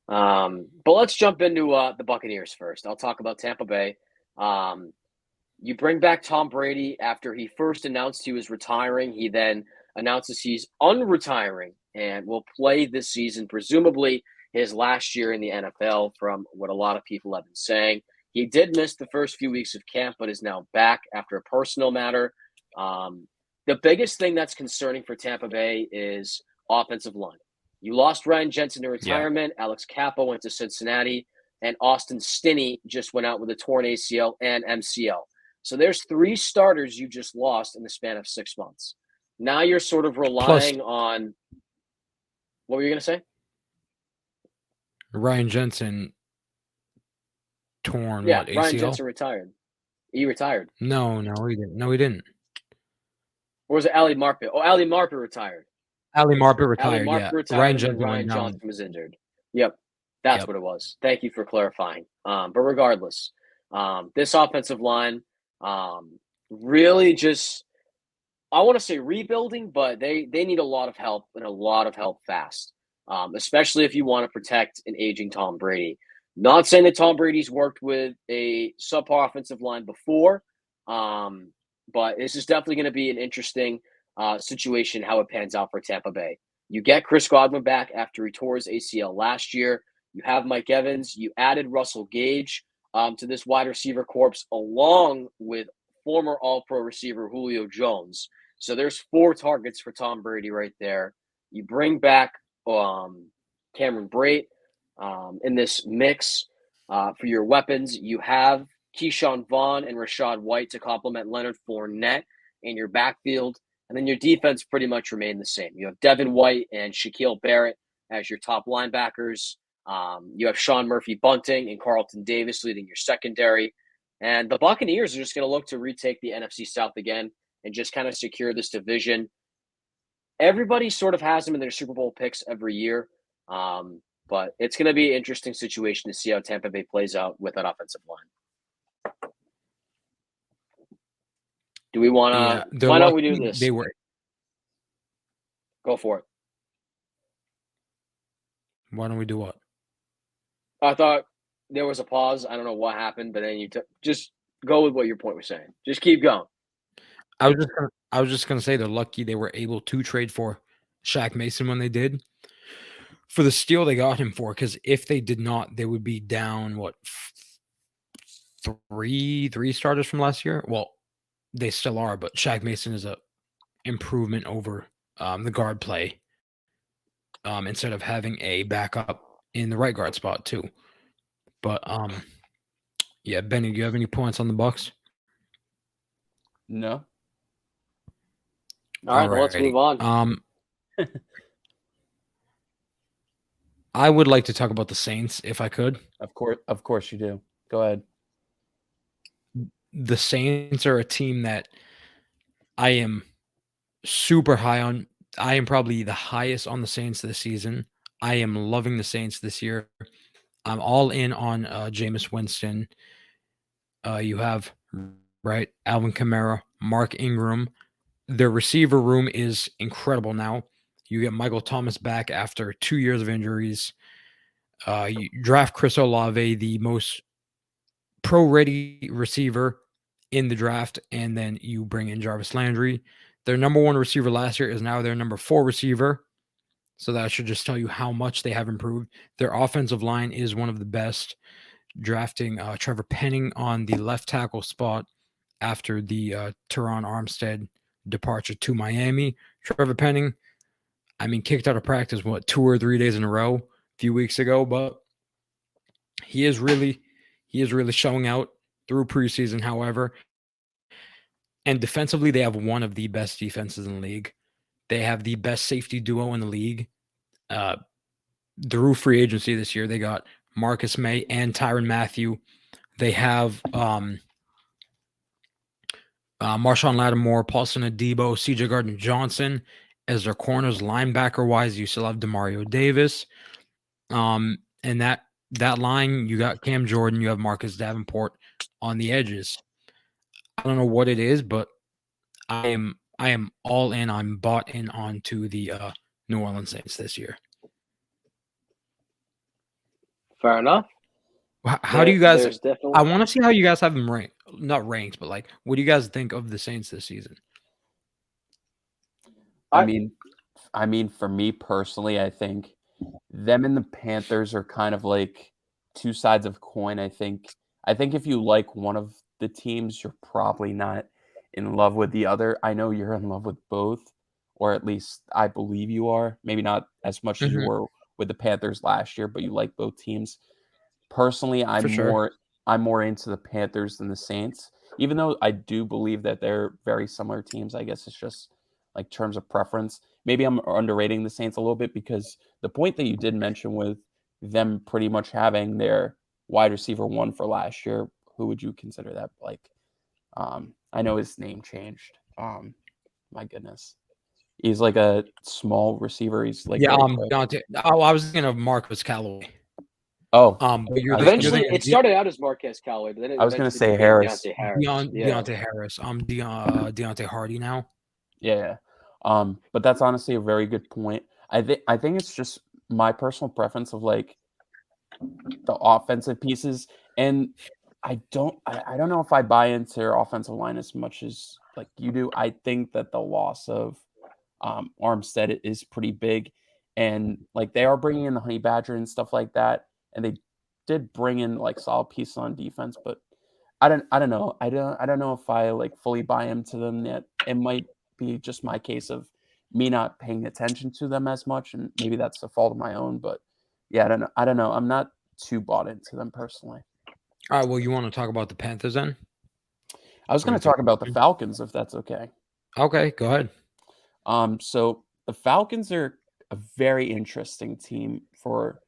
But let's jump into the Buccaneers first. I'll talk about Tampa Bay. You bring back Tom Brady after he first announced he was retiring. He then announces he's unretiring and will play this season, presumably his last year in the NFL, from what a lot of people have been saying. He did miss the first few weeks of camp, but is now back after a personal matter. The biggest thing that's concerning for Tampa Bay is offensive line. You lost Ryan Jensen to retirement. Yeah. Alex Capo went to Cincinnati, and Austin Stinney just went out with a torn ACL and MCL. So there's 3 starters you just lost in the span of 6 months. Now you're sort of relying on – what were you going to say? Ryan Jensen torn, yeah, what, ACL? Ryan Jensen retired. He retired. No, he didn't. No, he didn't. Or was it Ali Marpet? Oh, Ali Marpet retired. Ali Marpet retired, Retired, Ryan Johnson was injured. Yep, that's what it was. Thank you for clarifying. But regardless, this offensive line really just – I want to say rebuilding, but they need a lot of help and a lot of help fast, especially if you want to protect an aging Tom Brady. Not saying that Tom Brady's worked with a subpar offensive line before, but this is definitely going to be an interesting situation how it pans out for Tampa Bay. You get Chris Godwin back after he tore his ACL last year. You have Mike Evans. You added Russell Gage to this wide receiver corps along with former All-Pro receiver Julio Jones. So there's 4 targets for Tom Brady right there. You bring back Cameron Brate in this mix for your weapons. You have Keyshawn Vaughn and Rashad White to complement Leonard Fournette in your backfield. And then your defense pretty much remained the same. You have Devin White and Shaquille Barrett as your top linebackers. You have Sean Murphy-Bunting and Carlton Davis leading your secondary. And the Buccaneers are just going to look to retake the NFC South again and just kind of secure this division. Everybody sort of has them in their Super Bowl picks every year. But it's going to be an interesting situation to see how Tampa Bay plays out with that offensive line. Do we want to – why don't we do this? Go for it. Why don't we do what? I thought there was a pause. I don't know what happened, but then you just go with what your point was saying. Just keep going. I was just gonna say they're lucky they were able to trade for Shaq Mason when they did for the steal they got him for. Because if they did not, they would be down three starters from last year. Well, they still are, but Shaq Mason is a improvement over the guard play. Instead of having a backup in the right guard spot too. But yeah, Benny, do you have any points on the Bucs? No. All right, well, let's move on. I would like to talk about the Saints if I could. Of course you do. Go ahead. The Saints are a team that I am super high on. I am probably the highest on the Saints this season. I am loving the Saints this year. I'm all in on Jameis Winston. You have, Alvin Kamara, Mark Ingram. Their receiver room is incredible now. You get Michael Thomas back after 2 years of injuries. You draft Chris Olave, the most pro-ready receiver in the draft, and then you bring in Jarvis Landry. Their number 1 receiver last year is now their number 4 receiver. So that should just tell you how much they have improved. Their offensive line is one of the best, drafting Trevor Penning on the left tackle spot after the Teron Armstead departure to Miami. Trevor Penning, kicked out of practice, 2 or 3 days in a row a few weeks ago, but he is really showing out through preseason, however. And defensively, they have one of the best defenses in the league. They have the best safety duo in the league. Through free agency this year, they got Marcus May and Tyrann Mathieu. They have Marshawn Lattimore, Paulson Adebo, CJ Gardner-Johnson as their corners. Linebacker-wise, you still have Demario Davis. And that line, you got Cam Jordan, you have Marcus Davenport on the edges. I don't know what it is, but I am all in. I'm bought in onto the New Orleans Saints this year. Fair enough. How do you guys – I want to see how you guys have them ranked. Not ranked, but what do you guys think of the Saints this season? I mean, for me personally, I think them and the Panthers are kind of like two sides of a coin. I think if you like one of the teams, you're probably not in love with the other. I know you're in love with both, or at least I believe you are. Maybe not as much as you Mhm. were with the Panthers last year, but you like both teams. Personally, For sure. I'm more into the Panthers than the Saints, even though I do believe that they're very similar teams. I guess it's just like terms of preference. Maybe I'm underrating the Saints a little bit because the point that you did mention with them pretty much having their wide receiver one for last year, who would you consider that? Like, I know his name changed. My goodness, he's like a small receiver. He's like Yeah, very quick. Deontay. Oh, I was thinking of Marcus Callaway. Oh, But I was you're gonna Eventually, thinking it started out as Marquez Callaway, but then it I was gonna eventually say became Harris. Deontay Harris. Yeah. Deontay Harris. Deontay Hardy now. Yeah. But that's honestly a very good point. I think it's just my personal preference of like the offensive pieces, and I don't know if I buy into their offensive line as much as like you do. I think that the loss of Armstead is pretty big, and like they are bringing in the Honey Badger and stuff like that, and they did bring in like solid pieces on defense, but I don't know. I don't know if I like fully buy into them yet. It might be just my case of me not paying attention to them as much, and maybe that's the fault of my own. But yeah, I don't know. I'm not too bought into them personally. All right. Well, you want to talk about the Panthers then? I was Or going you to think- talk about the Falcons if that's okay. Okay, go ahead. So the Falcons are a very interesting team for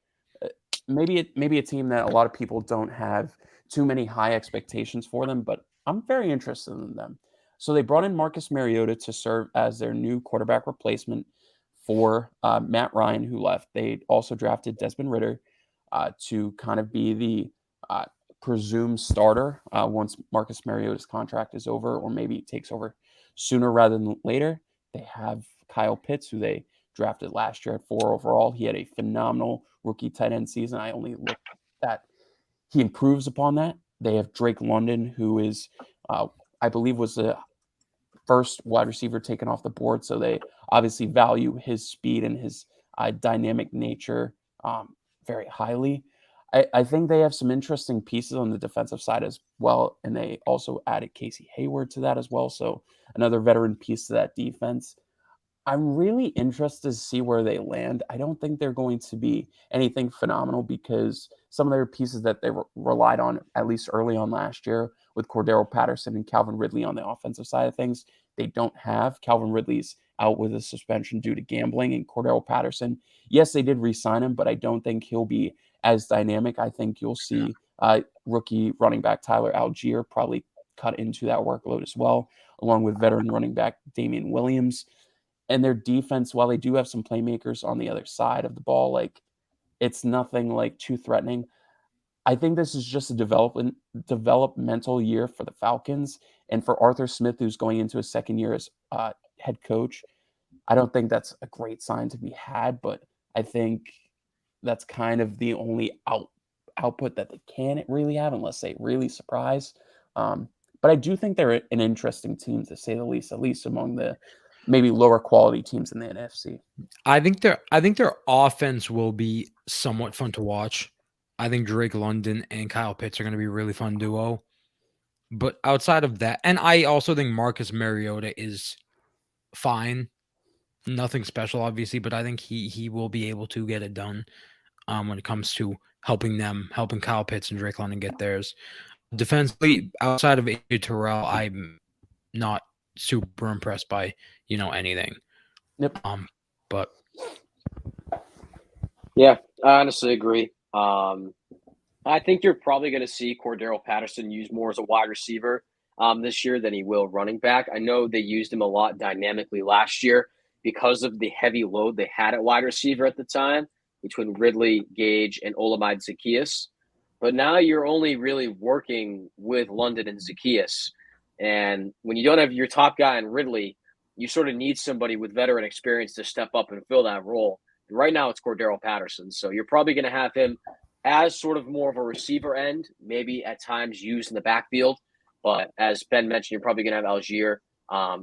maybe a team that a lot of people don't have too many high expectations for them, but I'm very interested in them. So they brought in Marcus Mariota to serve as their new quarterback replacement for Matt Ryan, who left. They also drafted Desmond Ritter to kind of be the presumed starter once Marcus Mariota's contract is over, or maybe he takes over sooner rather than later. They have Kyle Pitts, who they drafted last year at 4 overall. He had a phenomenal rookie tight end season. I only look at he improves upon that. They have Drake London, who is, I believe, was the first wide receiver taken off the board. So they obviously value his speed and his dynamic nature very highly. I think they have some interesting pieces on the defensive side as well. And they also added Casey Hayward to that as well. So another veteran piece to that defense. I'm really interested to see where they land. I don't think they're going to be anything phenomenal because some of their pieces that they relied on, at least early on last year, with Cordero Patterson and Calvin Ridley on the offensive side of things, they don't have. Calvin Ridley's out with a suspension due to gambling, and Cordero Patterson, yes, they did re-sign him, but I don't think he'll be as dynamic. I think you'll see rookie running back Tyler Algier probably cut into that workload as well, along with veteran running back Damian Williams. And their defense, while they do have some playmakers on the other side of the ball, like it's nothing like too threatening. I think this is just a developmental year for the Falcons and for Arthur Smith, who's going into his second year as head coach. I don't think that's a great sign to be had, but I think that's kind of the only output that they can really have unless they really surprise. But I do think they're an interesting team to say the least, at least among the maybe lower quality teams in the NFC. I think their offense will be somewhat fun to watch. I think Drake London and Kyle Pitts are going to be a really fun duo. But outside of that, and I also think Marcus Mariota is fine. Nothing special, obviously, but I think he will be able to get it done when it comes to helping Kyle Pitts and Drake London get theirs. Defensively, outside of AJ Terrell, I'm not super impressed by anything. Yep. But Yeah, I honestly agree. I think you're probably going to see Cordero Patterson used more as a wide receiver this year than he will running back. I know they used him a lot dynamically last year because of the heavy load they had at wide receiver at the time between Ridley, Gage, and Olamide Zaccheaus. But now you're only really working with London and Zaccheaus. And when you don't have your top guy in Ridley, you sort of need somebody with veteran experience to step up and fill that role. And right now it's Cordero Patterson. So you're probably going to have him as sort of more of a receiver end, maybe at times used in the backfield. But as Ben mentioned, you're probably going to have Algier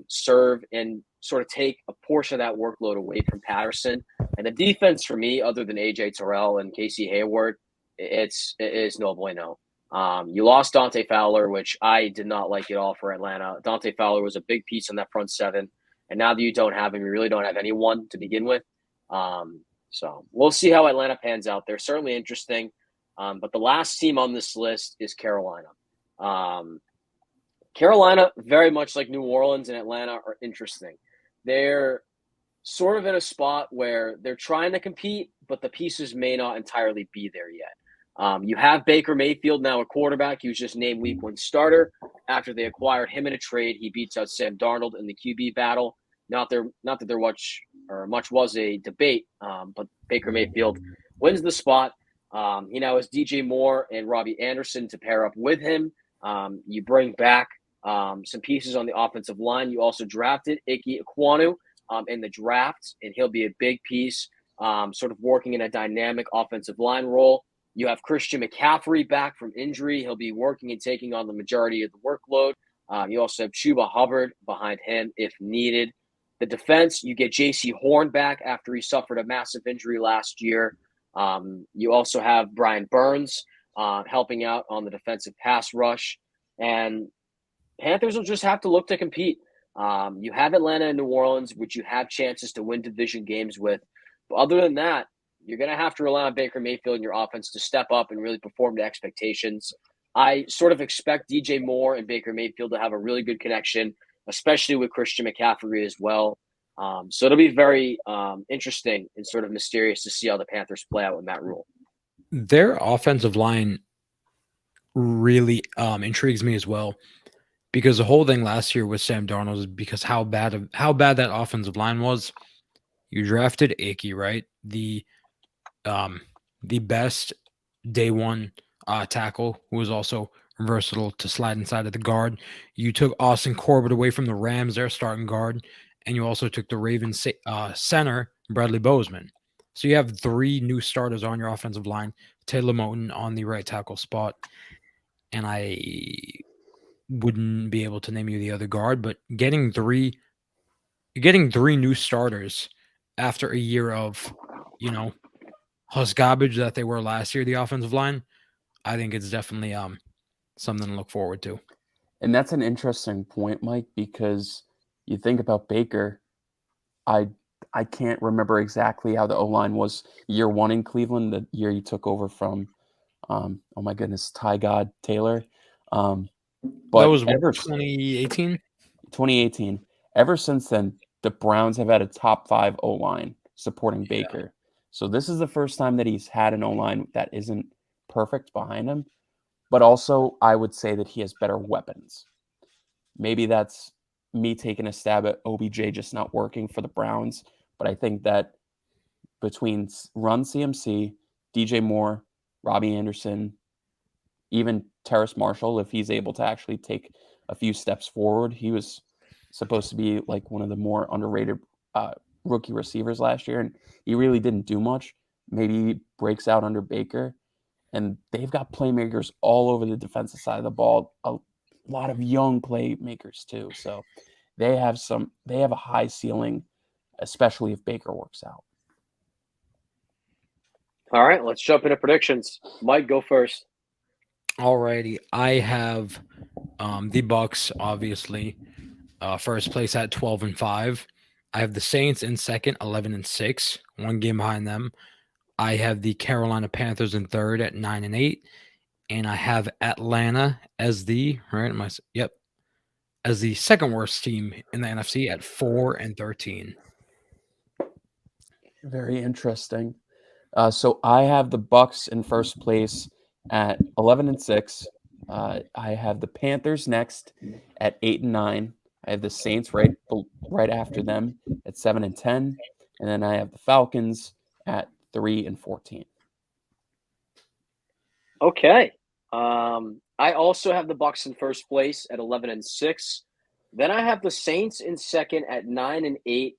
serve and sort of take a portion of that workload away from Patterson. And the defense for me, other than AJ Terrell and Casey Hayward, it is no bueno. You lost Dante Fowler, which I did not like at all for Atlanta. Dante Fowler was a big piece on that front seven. And now that you don't have him, you really don't have anyone to begin with. So we'll see how Atlanta pans out. They're certainly interesting. But the last team on this list is Carolina. Carolina, very much like New Orleans and Atlanta, are interesting. They're sort of in a spot where they're trying to compete, but the pieces may not entirely be there yet. You have Baker Mayfield now a quarterback. He was just named Week 1 starter. After they acquired him in a trade, he beats out Sam Darnold in the QB battle. Not that there much was a debate, but Baker Mayfield wins the spot. He now has DJ Moore and Robbie Anderson to pair up with him. You bring back some pieces on the offensive line. You also drafted Ike Ekwonu in the draft, and he'll be a big piece, sort of working in a dynamic offensive line role. You have Christian McCaffrey back from injury. He'll be working and taking on the majority of the workload. You also have Chuba Hubbard behind him if needed. The defense, you get J.C. Horn back after he suffered a massive injury last year. You also have Brian Burns helping out on the defensive pass rush. And Panthers will just have to look to compete. You have Atlanta and New Orleans, which you have chances to win division games with. But other than that, you're going to have to rely on Baker Mayfield and your offense to step up and really perform to expectations. I sort of expect DJ Moore and Baker Mayfield to have a really good connection, especially with Christian McCaffrey as well. So it'll be very interesting and sort of mysterious to see how the Panthers play out with Matt Rule. Their offensive line really intrigues me as well, because the whole thing last year with Sam Darnold is because how bad that offensive line was. You drafted Ike, right? The best day one tackle, who was also versatile to slide inside of the guard. You took Austin Corbett away from the Rams, their starting guard, and you also took the Ravens center, Bradley Bozeman. So you have 3 new starters on your offensive line. Taylor Moton on the right tackle spot, and I wouldn't be able to name you the other guard, but getting three new starters after a year of, husk garbage that they were last year, the offensive line, I think it's definitely something to look forward to. And that's an interesting point, Mike, because you think about Baker. I can't remember exactly how the O-line was year 1 in Cleveland, the year he took over from, Ty God Taylor. But that was 2018? 2018. Ever since then, the Browns have had a top 5 O-line supporting Baker. So this is the first time that he's had an O-line that isn't perfect behind him. But also, I would say that he has better weapons. Maybe that's me taking a stab at OBJ just not working for the Browns. But I think that between Run CMC, DJ Moore, Robbie Anderson, even Terrace Marshall, if he's able to actually take a few steps forward, he was supposed to be like one of the more underrated rookie receivers last year, and he really didn't do much. Maybe he breaks out under Baker, and they've got playmakers all over the defensive side of the ball, a lot of young playmakers too. So they have a high ceiling, especially if Baker works out. All right, let's jump into predictions. Mike, go first. Alrighty, I have the Bucks, obviously, first place at 12-5. I have the Saints in second, 11-6, 1 game behind them. I have the Carolina Panthers in third at 9-8, and I have Atlanta as the second worst team in the NFC at 4-13. Very interesting. So I have the Bucks in first place at 11-6. I have the Panthers next at 8-9. I have the Saints right after them at 7-10, and then I have the Falcons at 3-14. Okay. I also have the Bucks in first place at 11-6. Then I have the Saints in second at 9-8.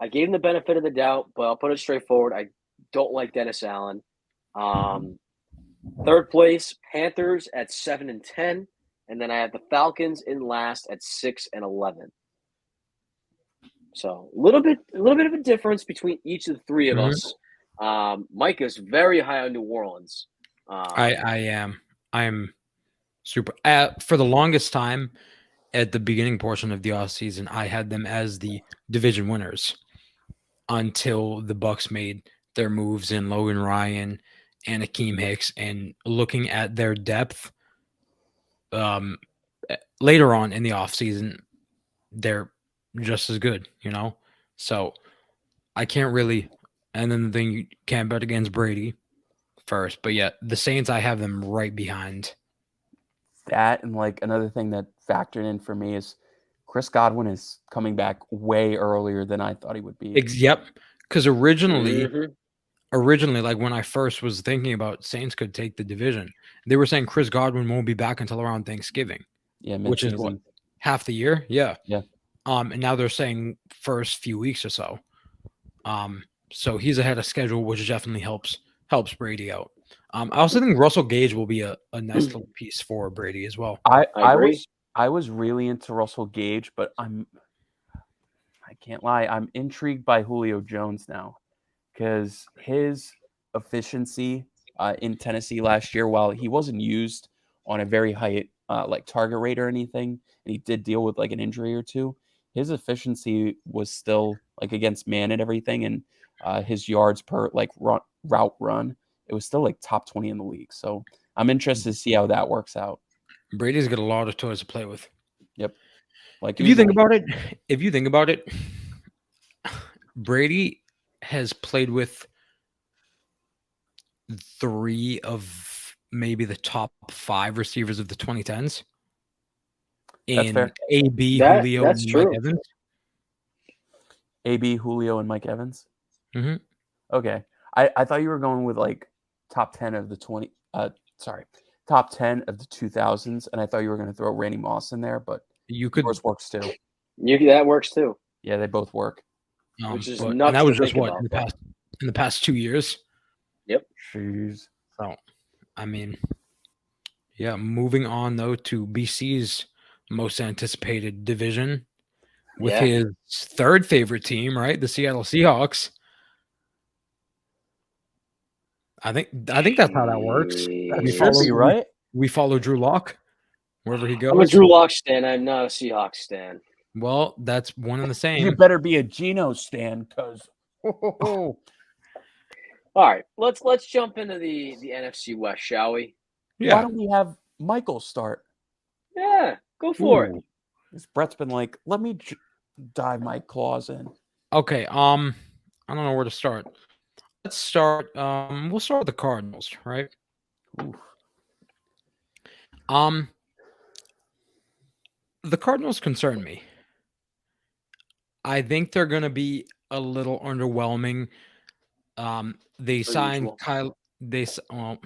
I gave them the benefit of the doubt, but I'll put it straightforward. I don't like Dennis Allen. Third place, Panthers at 7-10. And then I have the Falcons in last at 6-11. So a little bit of a difference between each of the three of Mhm. us. Mike is very high on New Orleans. I am. I'm super. For the longest time, at the beginning portion of the offseason, I had them as the division winners until the Bucks made their moves in Logan Ryan and Akeem Hicks, and looking at their depth later on in the offseason, they're just as good, So I can't really. And then the thing, you can't bet against Brady first, but yeah, the Saints, I have them right behind. That and like another thing that factored in for me is Chris Godwin is coming back way earlier than I thought he would be. Yep, because originally, Mhm. like when I first was thinking about Saints could take the division, they were saying Chris Godwin won't be back until around Thanksgiving, Yeah, which is what, midseason. half the year? Yeah. Yeah. And now they're saying first few weeks or so. So he's ahead of schedule, which definitely helps Brady out. I also think Russell Gage will be a nice little piece for Brady as well. I agree. I was really into Russell Gage, but I can't lie, I'm intrigued by Julio Jones now because his efficiency in Tennessee last year, while he wasn't used on a very high like target rate or anything, and he did deal with like an injury or two, his efficiency was still like against man and everything, and his yards per like route run, it was still like top 20 in the league. So I'm interested to see how that works out. Brady's got a lot of toys to play with. Yep. Like If you think about it, Brady has played with 3 of maybe the top 5 receivers of the 2010s That's fair. in AB, Julio, That's and Mike true. Evans. AB, Julio, and Mike Evans. Mhm. Okay. I thought you were going with like top 10 of the top 10 of the 2000s, and I thought you were going to throw Randy Moss in there, but You could, yours works too. That works too. Yeah, they both work. Which is and nuts that was to just think what about, in the past 2 years. Yep. Jeez. So, I mean, yeah. Moving on though to BC's most anticipated division with his third favorite team, right? The Seattle Seahawks. I think that's how that works. That should be right. We follow Drew Lock wherever he goes. I'm a Drew Lock stan. I'm not a Seahawks stan. Well, that's one and the same. You better be a Geno stan, because All right, let's jump into the NFC West, shall we? Yeah. Why don't we have Michael start? Yeah, go for it. This Brett's been like, let me dive my claws in. Okay. I don't know where to start. Let's start. We'll start with the Cardinals, right? Oof. The Cardinals concern me. I think they're going to be a little underwhelming. They signed Kyle. They signed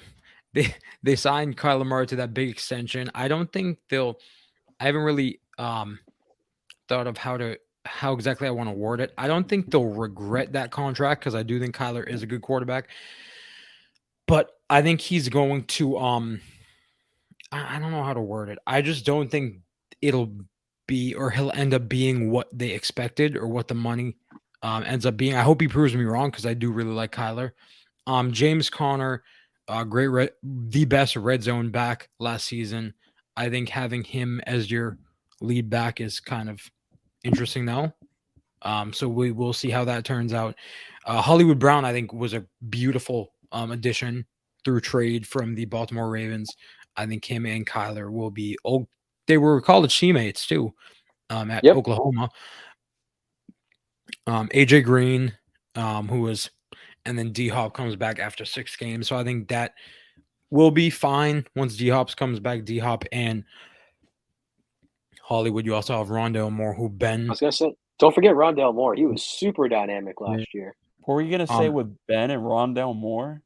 Kyler Murray to that big extension. I don't think they'll. I haven't really thought of how exactly I want to word it. I don't think they'll regret that contract because I do think Kyler is a good quarterback. But I think he's going to I don't know how to word it. I just don't think it'll be, or he'll end up being what they expected or what the money ends up being. I hope he proves me wrong because I do really like Kyler. James Conner, the best red zone back last season. I think having him as your lead back is kind of interesting now. So we will see how that turns out. Hollywood Brown, I think, was a beautiful addition through trade from the Baltimore Ravens. I think him and Kyler will be. They were college teammates too at Oklahoma. AJ Green, who was, and then D Hop comes back after 6 games. So I think that will be fine once D Hop comes back. D Hop and Hollywood. You also have Rondale Moore, who Ben. I was gonna say, don't forget Rondale Moore. He was super dynamic last year. What were you gonna say with Ben and Rondale Moore?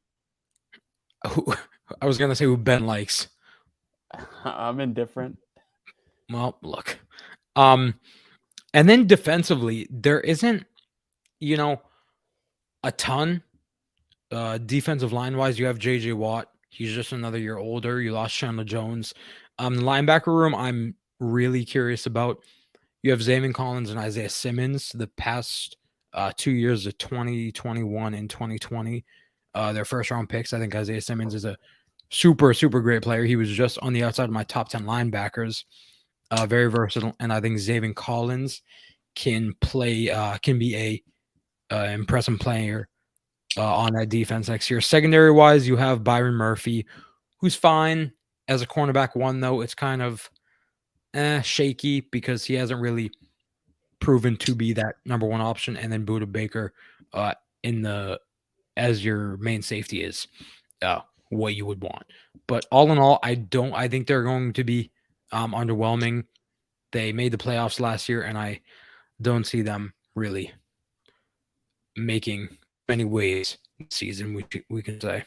I was gonna say who Ben likes. I'm indifferent. Well, look. And then defensively, there isn't, a ton. Defensive line wise, you have JJ Watt. He's just another year older. You lost Chandler Jones. The linebacker room, I'm really curious about. You have Zaven Collins and Isaiah Simmons. The past 2 years of 2021 and 2020, their first-round picks. I think Isaiah Simmons is a super, super great player. He was just on the outside of my top 10 linebackers. Very versatile. And I think Zaven Collins can be a impressive player on that defense next year. Secondary-wise, you have Byron Murphy, who's fine as a cornerback one, though. It's kind of shaky because he hasn't really proven to be that number one option. And then Budda Baker as your main safety is what you would want. But all in all, I think they're going to be underwhelming. They made the playoffs last year, and I don't see them really making many waves this season, we can say.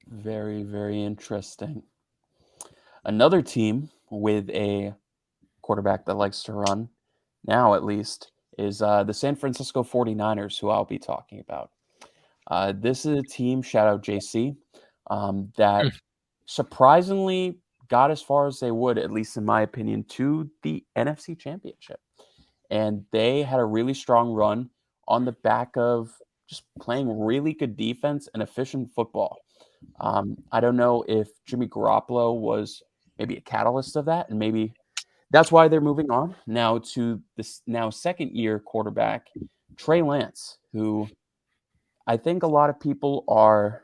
Very, very interesting. Another team with a quarterback that likes to run, now at least, is the San Francisco 49ers, who I'll be talking about. This is a team, shout out JC, that surprisingly got as far as they would, at least in my opinion, to the NFC Championship. And they had a really strong run on the back of just playing really good defense and efficient football. I don't know if Jimmy Garoppolo was maybe a catalyst of that, and maybe that's why they're moving on now to this now second-year quarterback, Trey Lance, who I think a lot of people are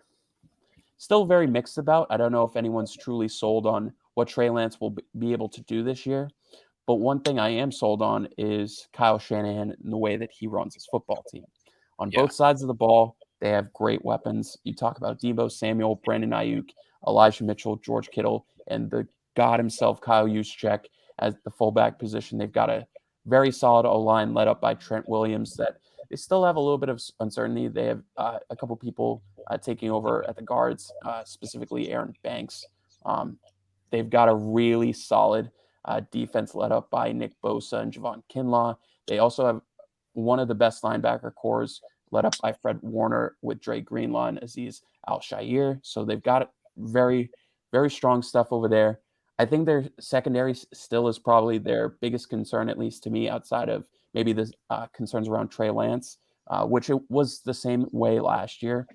still very mixed about. I don't know if anyone's truly sold on what Trey Lance will be able to do this year. But one thing I am sold on is Kyle Shanahan and the way that he runs his football team. On both sides of the ball, they have great weapons. You talk about Deebo Samuel, Brandon Ayuk, Elijah Mitchell, George Kittle, and the god himself, Kyle Juszczyk, as the fullback position. They've got a very solid O-line led up by Trent Williams that they still have a little bit of uncertainty. They have a couple people taking over at the guards, specifically Aaron Banks. They've got a really solid defense led up by Nick Bosa and Javon Kinlaw. They also have one of the best linebacker cores led up by Fred Warner with Dre Greenlaw and Azeez Al-Shaair. So they've got very, very strong stuff over there. I think their secondary still is probably their biggest concern, at least to me, outside of maybe the concerns around Trey Lance, which it was the same way last year.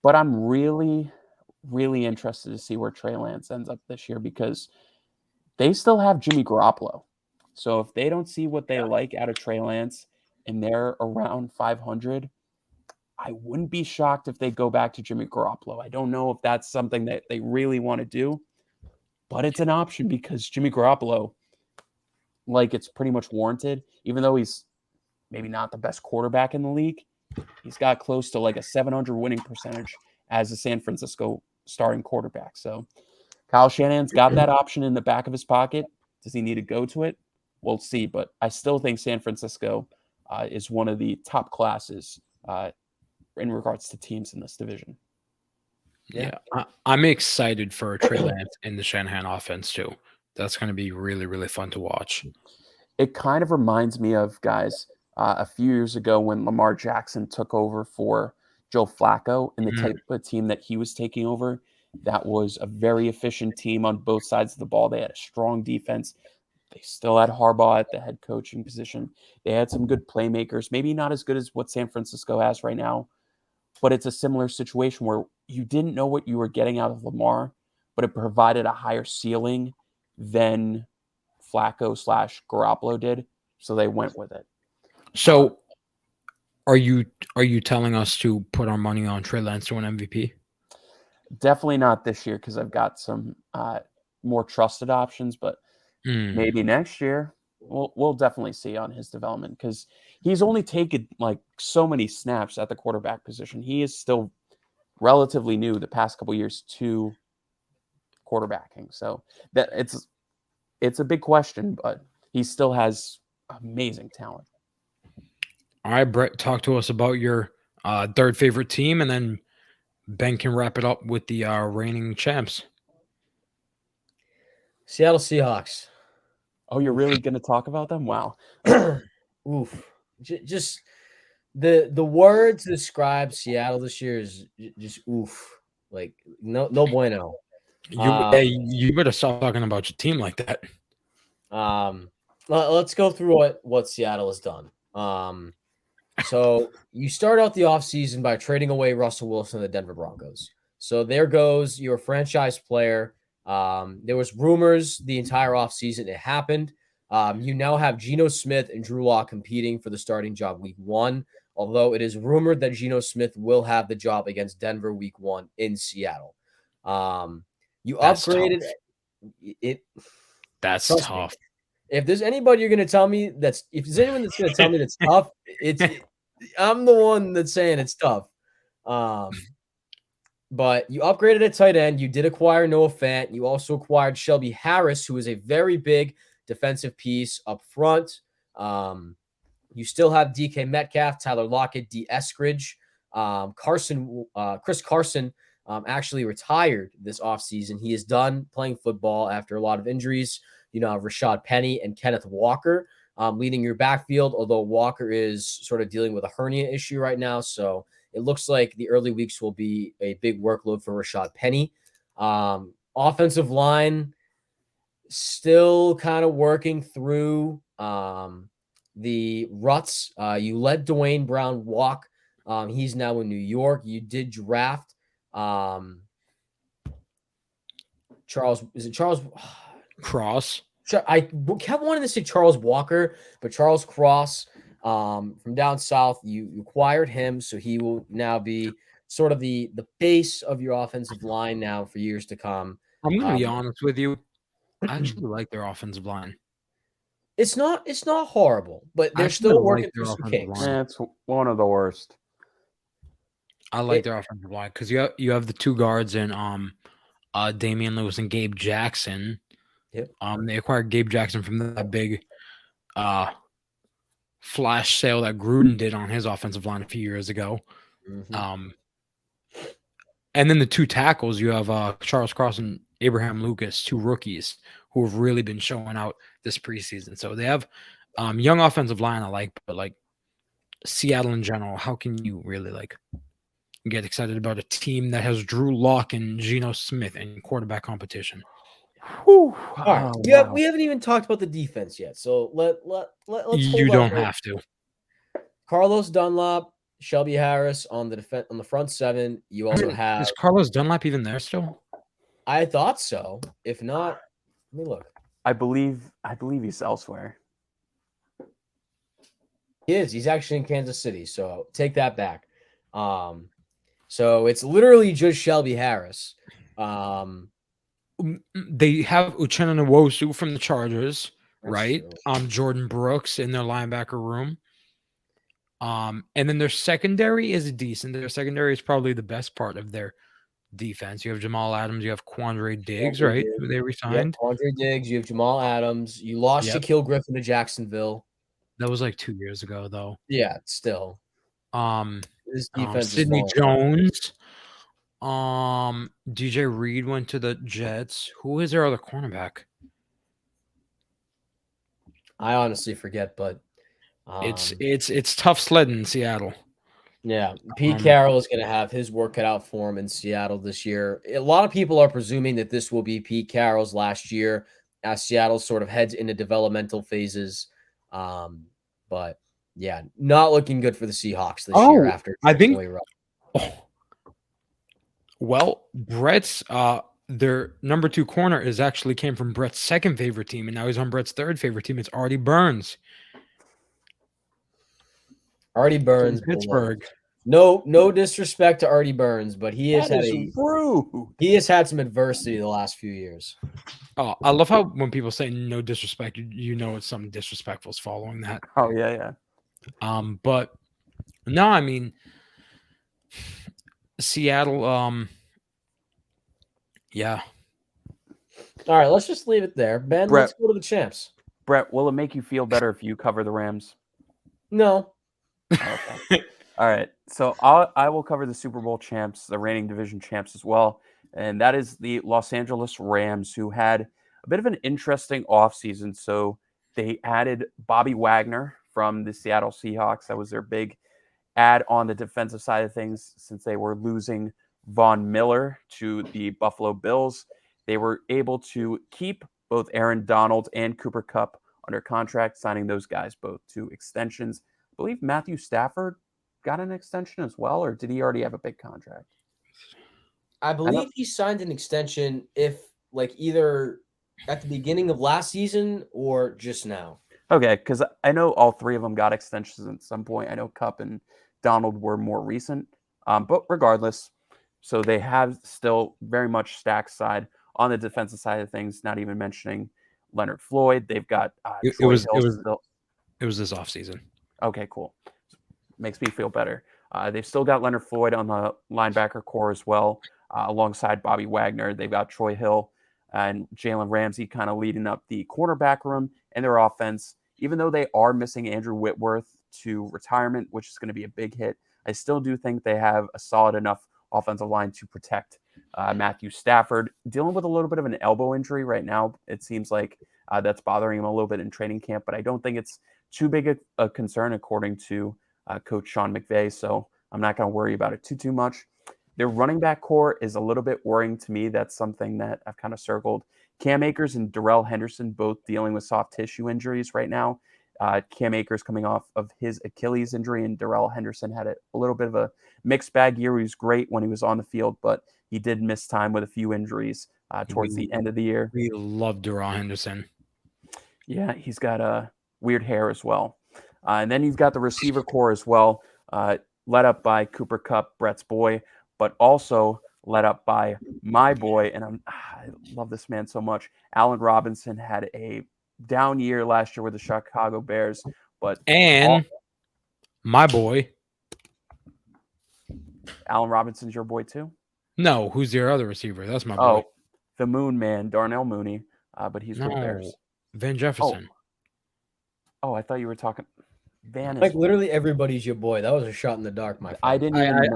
But I'm really, really interested to see where Trey Lance ends up this year because they still have Jimmy Garoppolo. So if they don't see what they like out of Trey Lance and they're around 500, I wouldn't be shocked if they go back to Jimmy Garoppolo. I don't know if that's something that they really want to do, but it's an option because Jimmy Garoppolo, like, it's pretty much warranted, even though he's maybe not the best quarterback in the league. He's got close to like a 700 winning percentage as a San Francisco starting quarterback. So Kyle Shanahan's got that option in the back of his pocket. Does he need to go to it? We'll see. But I still think San Francisco is one of the top classes in regards to teams in this division. Yeah, I'm excited for Trey Lance in the Shanahan offense too. That's going to be really, really fun to watch. It kind of reminds me of, guys, a few years ago when Lamar Jackson took over for Joe Flacco and the type of team that he was taking over. That was a very efficient team on both sides of the ball. They had a strong defense. They still had Harbaugh at the head coaching position. They had some good playmakers, maybe not as good as what San Francisco has right now, but it's a similar situation where you didn't know what you were getting out of Lamar, but it provided a higher ceiling than Flacco/Garoppolo did, so they went with it. So are you telling us to put our money on Trey Lance to win MVP? Definitely not this year because I've got some more trusted options, but maybe next year we'll definitely see on his development because he's only taken like so many snaps at the quarterback position. He is still relatively new the past couple years to quarterbacking, so that it's a big question, but he still has amazing talent. All right, Brett, talk to us about your third favorite team, and then Ben can wrap it up with the reigning champs. Seattle Seahawks. Oh, you're really going to talk about them? Wow. Oof. Just the word to describe Seattle this year is just oof. Like no bueno. You better stop talking about your team like that. Let's go through what Seattle has done. So you start out the offseason by trading away Russell Wilson of the Denver Broncos. So there goes your franchise player. There was rumors the entire offseason. It happened. You now have Geno Smith and Drew Lock competing for the starting job week 1, although it is rumored that Geno Smith will have the job against Denver week 1 in Seattle. You That's upgraded tough. it. That's Trust me. tough. If there's anybody you're going to tell me if there's anyone that's going to tell me that's tough, I'm the one that's saying it's tough. But you upgraded at tight end. You did acquire Noah Fant. You also acquired Shelby Harris, who is a very big defensive piece up front. You still have DK Metcalf, Tyler Lockett, D. Eskridge. Chris Carson actually retired this offseason. He is done playing football after a lot of injuries. You now have Rashad Penny and Kenneth Walker leading your backfield, although Walker is sort of dealing with a hernia issue right now. So it looks like the early weeks will be a big workload for Rashad Penny. Offensive line still kind of working through the ruts. You let Dwayne Brown walk. He's now in New York. You did draft Charles Cross. I kept wanting to say Charles Walker, but Charles Cross from down south, you acquired him, so he will now be sort of the base of your offensive line now for years to come. I'm going to be honest with you. I actually like their offensive line. It's not horrible, but they're still working through some kinks. It's one of the worst. I like their offensive line because you have the two guards in Damian Lewis and Gabe Jackson. Yep. They acquired Gabe Jackson from that big flash sale that Gruden did on his offensive line a few years ago. Mm-hmm. And then the two tackles, you have Charles Cross and Abraham Lucas, two rookies who have really been showing out this preseason. So they have young offensive line I like, but like Seattle in general, how can you really like get excited about a team that has Drew Lock and Geno Smith in quarterback competition? All right. We haven't even talked about the defense yet. So let's you don't have to. Carlos Dunlap, Shelby Harris on the front seven. You also have Is Carlos Dunlap even there still? I thought so. If not, let me look. I believe he's elsewhere. He is. He's actually in Kansas City. So take that back. So it's literally just Shelby Harris. They have Uchenna Nwosu from the Chargers, right? True. Jordan Brooks in their linebacker room. And then their secondary is decent. Their secondary is probably the best part of their defense. You have Jamal Adams. You have Quandre Diggs, right? Who they resigned. Yep, Quandre Diggs. You have Jamal Adams. You lost Shaquille Griffin to Jacksonville. That was like 2 years ago, though. Yeah, still. This defense Sidney Jones. DJ Reed went to the Jets. Who is their other cornerback? I honestly forget, but it's tough sledding in Seattle. Yeah, Pete Carroll is going to have his work cut out for him in Seattle this year. A lot of people are presuming that this will be Pete Carroll's last year as Seattle sort of heads into developmental phases. But yeah, not looking good for the Seahawks this year after I think. Well, Brett's their number 2 corner came from Brett's second favorite team, and now he's on Brett's third favorite team. It's Artie Burns. Artie Burns, Pittsburgh. No disrespect to Artie Burns, but he has had some adversity the last few years. Oh, I love how when people say no disrespect, you know it's something disrespectful is following that. Oh yeah. But no, I mean Seattle. Yeah. All right, let's just leave it there. Ben, let's go to the champs. Brett, will it make you feel better if you cover the Rams? No. Okay. All right. So I will cover the Super Bowl champs, the reigning division champs as well. And that is the Los Angeles Rams, who had a bit of an interesting offseason. So they added Bobby Wagner from the Seattle Seahawks. That was their big add on the defensive side of things since they were losing Von Miller to the Buffalo Bills. They were able to keep both Aaron Donald and Cooper Kupp under contract, signing those guys both to extensions. I believe Matthew Stafford got an extension as well, or did he already have a big contract? I believe he signed an extension either at the beginning of last season or just now. Okay, because I know all three of them got extensions at some point. I know Kupp and Donald were more recent. But regardless, so they have still very much stacked side on the defensive side of things, not even mentioning Leonard Floyd. They've got Troy Hill still. It was this offseason. Okay, cool. Makes me feel better. They've still got Leonard Floyd on the linebacker core as well, alongside Bobby Wagner. They've got Troy Hill and Jalen Ramsey kind of leading up the cornerback room and their offense. Even though they are missing Andrew Whitworth to retirement, which is going to be a big hit, I still do think they have a solid enough offensive line to protect Matthew Stafford, dealing with a little bit of an elbow injury right now. It seems like that's bothering him a little bit in training camp, but I don't think it's too big a concern according to Coach Sean McVay, so I'm not going to worry about it too much. Their running back core is a little bit worrying to me. That's something that I've kind of circled. Cam Akers and Darrell Henderson both dealing with soft tissue injuries right now. Cam Akers coming off of his Achilles injury, and Darrell Henderson had a little bit of a mixed bag year. He was great when he was on the field, but he did miss time with a few injuries towards the end of the year. We love Darrell Henderson. Yeah, he's got a weird hair as well. And then you've got the receiver core as well, led up by Cooper Kupp, Brett's boy, but also led up by my boy, and I love this man so much. Allen Robinson had a down year last year with the Chicago Bears, but my boy, Allen Robinson's your boy too? No, who's your other receiver? That's my boy. Oh, the Moon Man, Darnell Mooney, but he's with the Bears. Van Jefferson. Oh, I thought you were talking Van. Literally everybody's your boy. That was a shot in the dark, my friend. I didn't even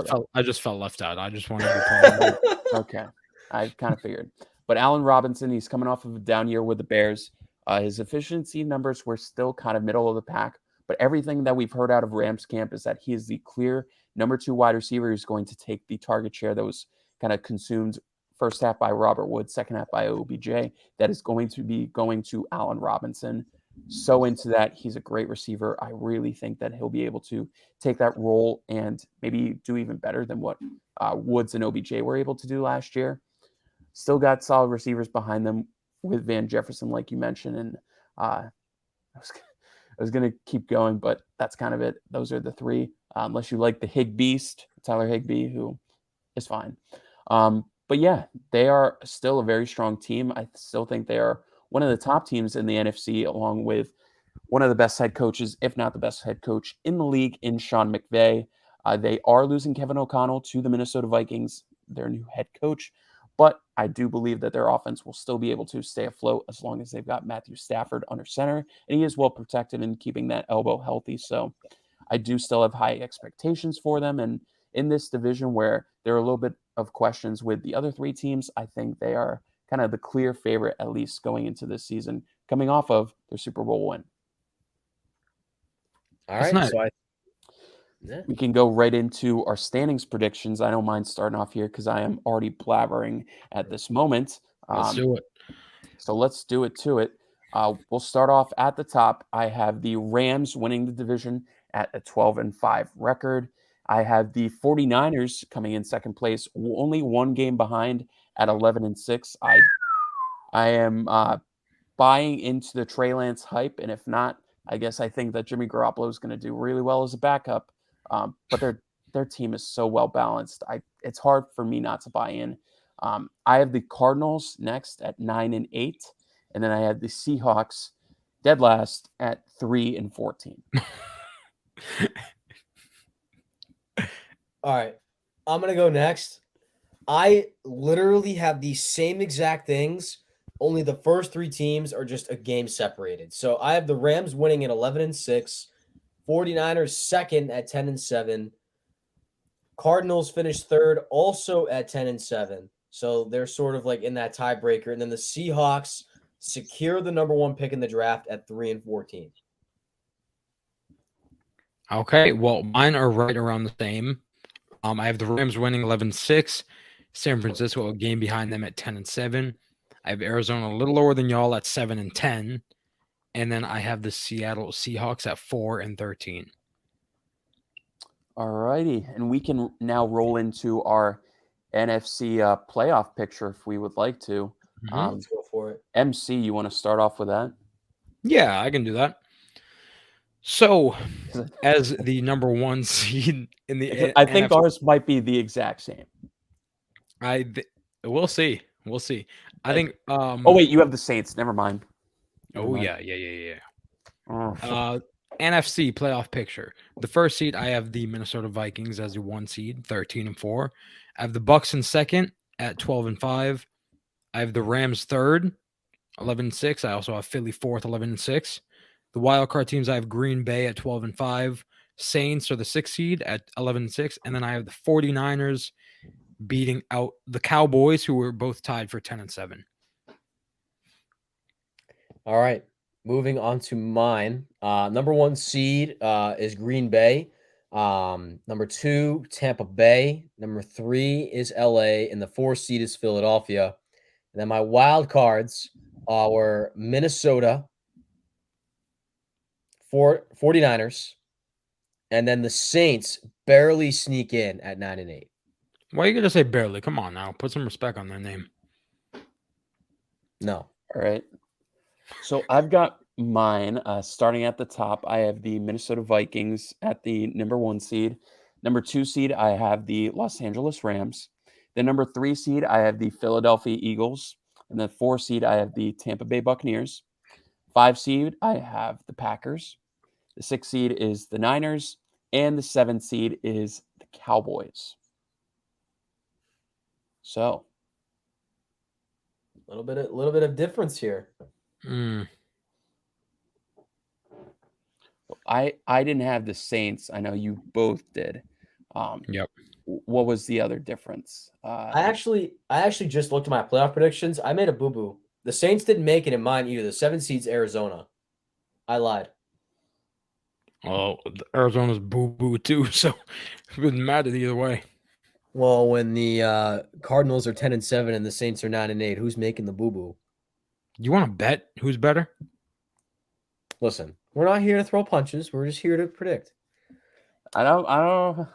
know. I just felt left out. I just wanted to be Okay. I kind of figured. But Allen Robinson, he's coming off of a down year with the Bears. His efficiency numbers were still kind of middle of the pack, but everything that we've heard out of Rams camp is that he is the clear number 2 wide receiver who's going to take the target share that was kind of consumed first half by Robert Woods, second half by OBJ. That is going to be going to Allen Robinson. So into that, he's a great receiver. I really think that he'll be able to take that role and maybe do even better than what Woods and OBJ were able to do last year. Still got solid receivers behind them with Van Jefferson, like you mentioned. And I was going to keep going, but that's kind of it. Those are the three, unless you like the Hig Beast, Tyler Higbee, who is fine. But yeah, they are still a very strong team. I still think they are one of the top teams in the NFC, along with one of the best head coaches, if not the best head coach in the league, in Sean McVay. They are losing Kevin O'Connell to the Minnesota Vikings, their new head coach. But I do believe that their offense will still be able to stay afloat as long as they've got Matthew Stafford under center. And he is well protected in keeping that elbow healthy. So I do still have high expectations for them. And in this division where there are a little bit of questions with the other three teams, I think they are kind of the clear favorite, at least going into this season, coming off of their Super Bowl win. All right. So we can go right into our standings predictions. I don't mind starting off here because I am already blabbering at this moment. Let's do it. So let's do it to it. We'll start off at the top. I have the Rams winning the division at a 12-5 record. I have the 49ers coming in second place, only one game behind at 11-6. I am buying into the Trey Lance hype, and if not, I guess I think that Jimmy Garoppolo is going to do really well as a backup. But their team is so well balanced. It's hard for me not to buy in. I have the Cardinals next at 9-8, and then I have the Seahawks dead last at 3-14. All right, I'm gonna go next. I literally have the same exact things, only the first three teams are just a game separated. So I have the Rams winning at 11-6, 49ers second at 10-7, Cardinals finished third also at 10-7. So they're sort of like in that tiebreaker. And then the Seahawks secure the number 1 pick in the draft at 3-14. Okay, well, mine are right around the same. I have the Rams winning 11-6, San Francisco a game behind them at 10-7. I have Arizona a little lower than y'all at 7-10. And then I have the Seattle Seahawks at 4-13. All righty. And we can now roll into our NFC playoff picture if we would like to. Let's go for it. MC, you want to start off with that? Yeah, I can do that. So, as the number 1 seed in the I think NFC, ours might be the exact same. We'll see. We'll see. I think. Oh wait, you have the Saints. Never mind. Oh yeah. Oh. NFC playoff picture. The first seed, I have the Minnesota Vikings as the 1 seed, 13-4. I have the Bucks in second at 12-5. I have the Rams third, 11-6. I also have Philly fourth, 11-6. The wild card teams, I have Green Bay at 12-5. Saints are the 6th seed at 11-6. And then I have the 49ers beating out the Cowboys, who were both tied for 10-7. All right. Moving on to mine. Number 1 seed is Green Bay. Number 2, Tampa Bay. Number 3 is LA. And the 4th seed is Philadelphia. And then my wild cards are Minnesota, 49ers, and then the Saints barely sneak in at 9-8. Why are you going to say barely? Come on now. Put some respect on their name. No. All right. So I've got mine starting at the top. I have the Minnesota Vikings at the number 1 seed. Number 2 seed, I have the Los Angeles Rams. The number 3 seed, I have the Philadelphia Eagles. And the 4 seed, I have the Tampa Bay Buccaneers. 5 seed, I have the Packers. The 6th seed is the Niners. And the 7th seed is the Cowboys. So. A little bit of difference here. I didn't have the Saints. I know you both did. Yep. What was the other difference? I actually just looked at my playoff predictions. I made a boo-boo. The Saints didn't make it in mine either. The 7 seed's Arizona. I lied. Well, Arizona's boo-boo too, so it wouldn't matter either way. Well, when the Cardinals are 10-7 and the Saints are 9-8, who's making the boo-boo? You want to bet who's better? Listen, we're not here to throw punches. We're just here to predict. I don't.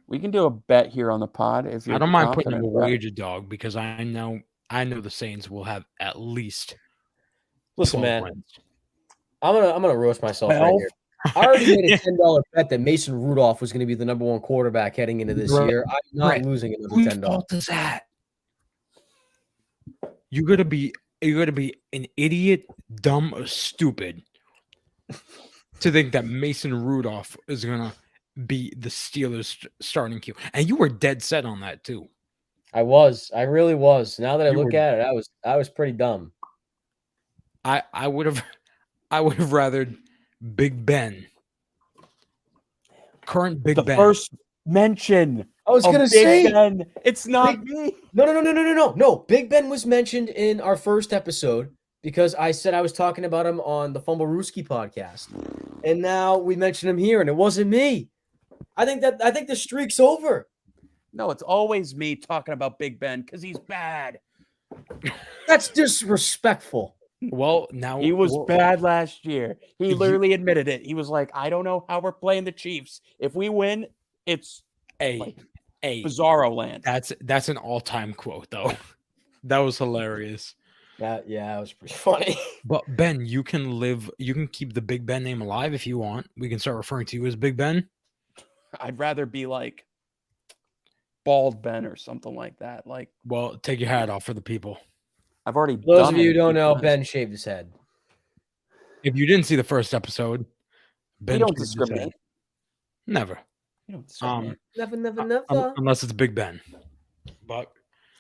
We can do a bet here on the pod if you're. I don't mind putting a confident, wager, dog, because I know the Saints will have at least. Listen, 12 man, wins. I'm gonna roast myself right here. I already made a $10 bet that Mason Rudolph was going to be the number 1 quarterback heading into this year. I'm not losing another $10. Whose fault is that? You gotta be an idiot, dumb, or stupid to think that Mason Rudolph is gonna be the Steelers starting Q. And you were dead set on that too. I really was. Now that I look at it, I was pretty dumb. I would have rathered Big Ben. Current Big Ben. The first mention. I was gonna say Ben. It's not me. No. Big Ben was mentioned in our first episode because I said I was talking about him on the Fumble Rooski podcast, and now we mentioned him here, and it wasn't me. I think the streak's over. No, it's always me talking about Big Ben because he's bad. That's disrespectful. Well, now he was bad last year. He literally admitted it. He was like, "I don't know how we're playing the Chiefs. If we win, it's Bizarro land." That's an all-time quote, though. That was hilarious. That was pretty funny. But Ben, you can keep the Big Ben name alive if you want. We can start referring to you as Big Ben. I'd rather be like Bald Ben or something like that. Like, well, take your hat off for the people. I've already. Those of you who don't know, Ben shaved his head. If you didn't see the first episode, Ben don't discriminate. Never. You don't discriminate. Never. Unless it's Big Ben. But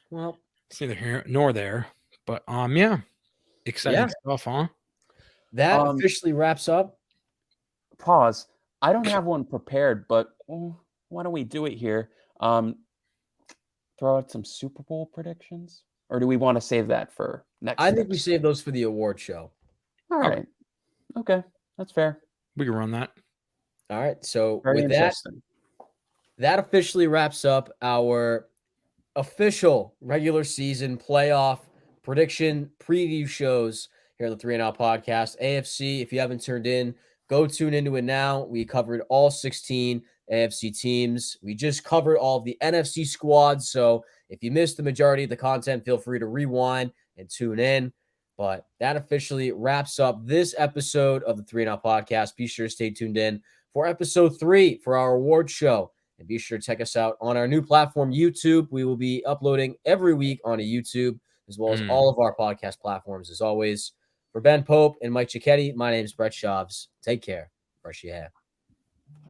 well, it's neither here nor there. But yeah, exciting stuff, huh? That officially wraps up. Pause. I don't have one prepared, but why don't we do it here? Throw out some Super Bowl predictions, or do we want to save that for next? I think we save those for the award show. All right. Okay, that's fair. We can run that. All right. So Very with that officially wraps up our official regular season playoff prediction preview shows here on the 3 and Out podcast. AFC, if you haven't turned in, go tune into it now. We covered all 16 AFC teams. We just covered all of the NFC squads. So if you missed the majority of the content, feel free to rewind and tune in. But that officially wraps up this episode of the 3 and Out podcast. Be sure to stay tuned in for episode 3 for our award show. And be sure to check us out on our new platform, YouTube. We will be uploading every week on YouTube, as well as all of our podcast platforms. As always, for Ben Pope and Mike Cicchetti, my name is Brett Schaubs. Take care. Brush your hair.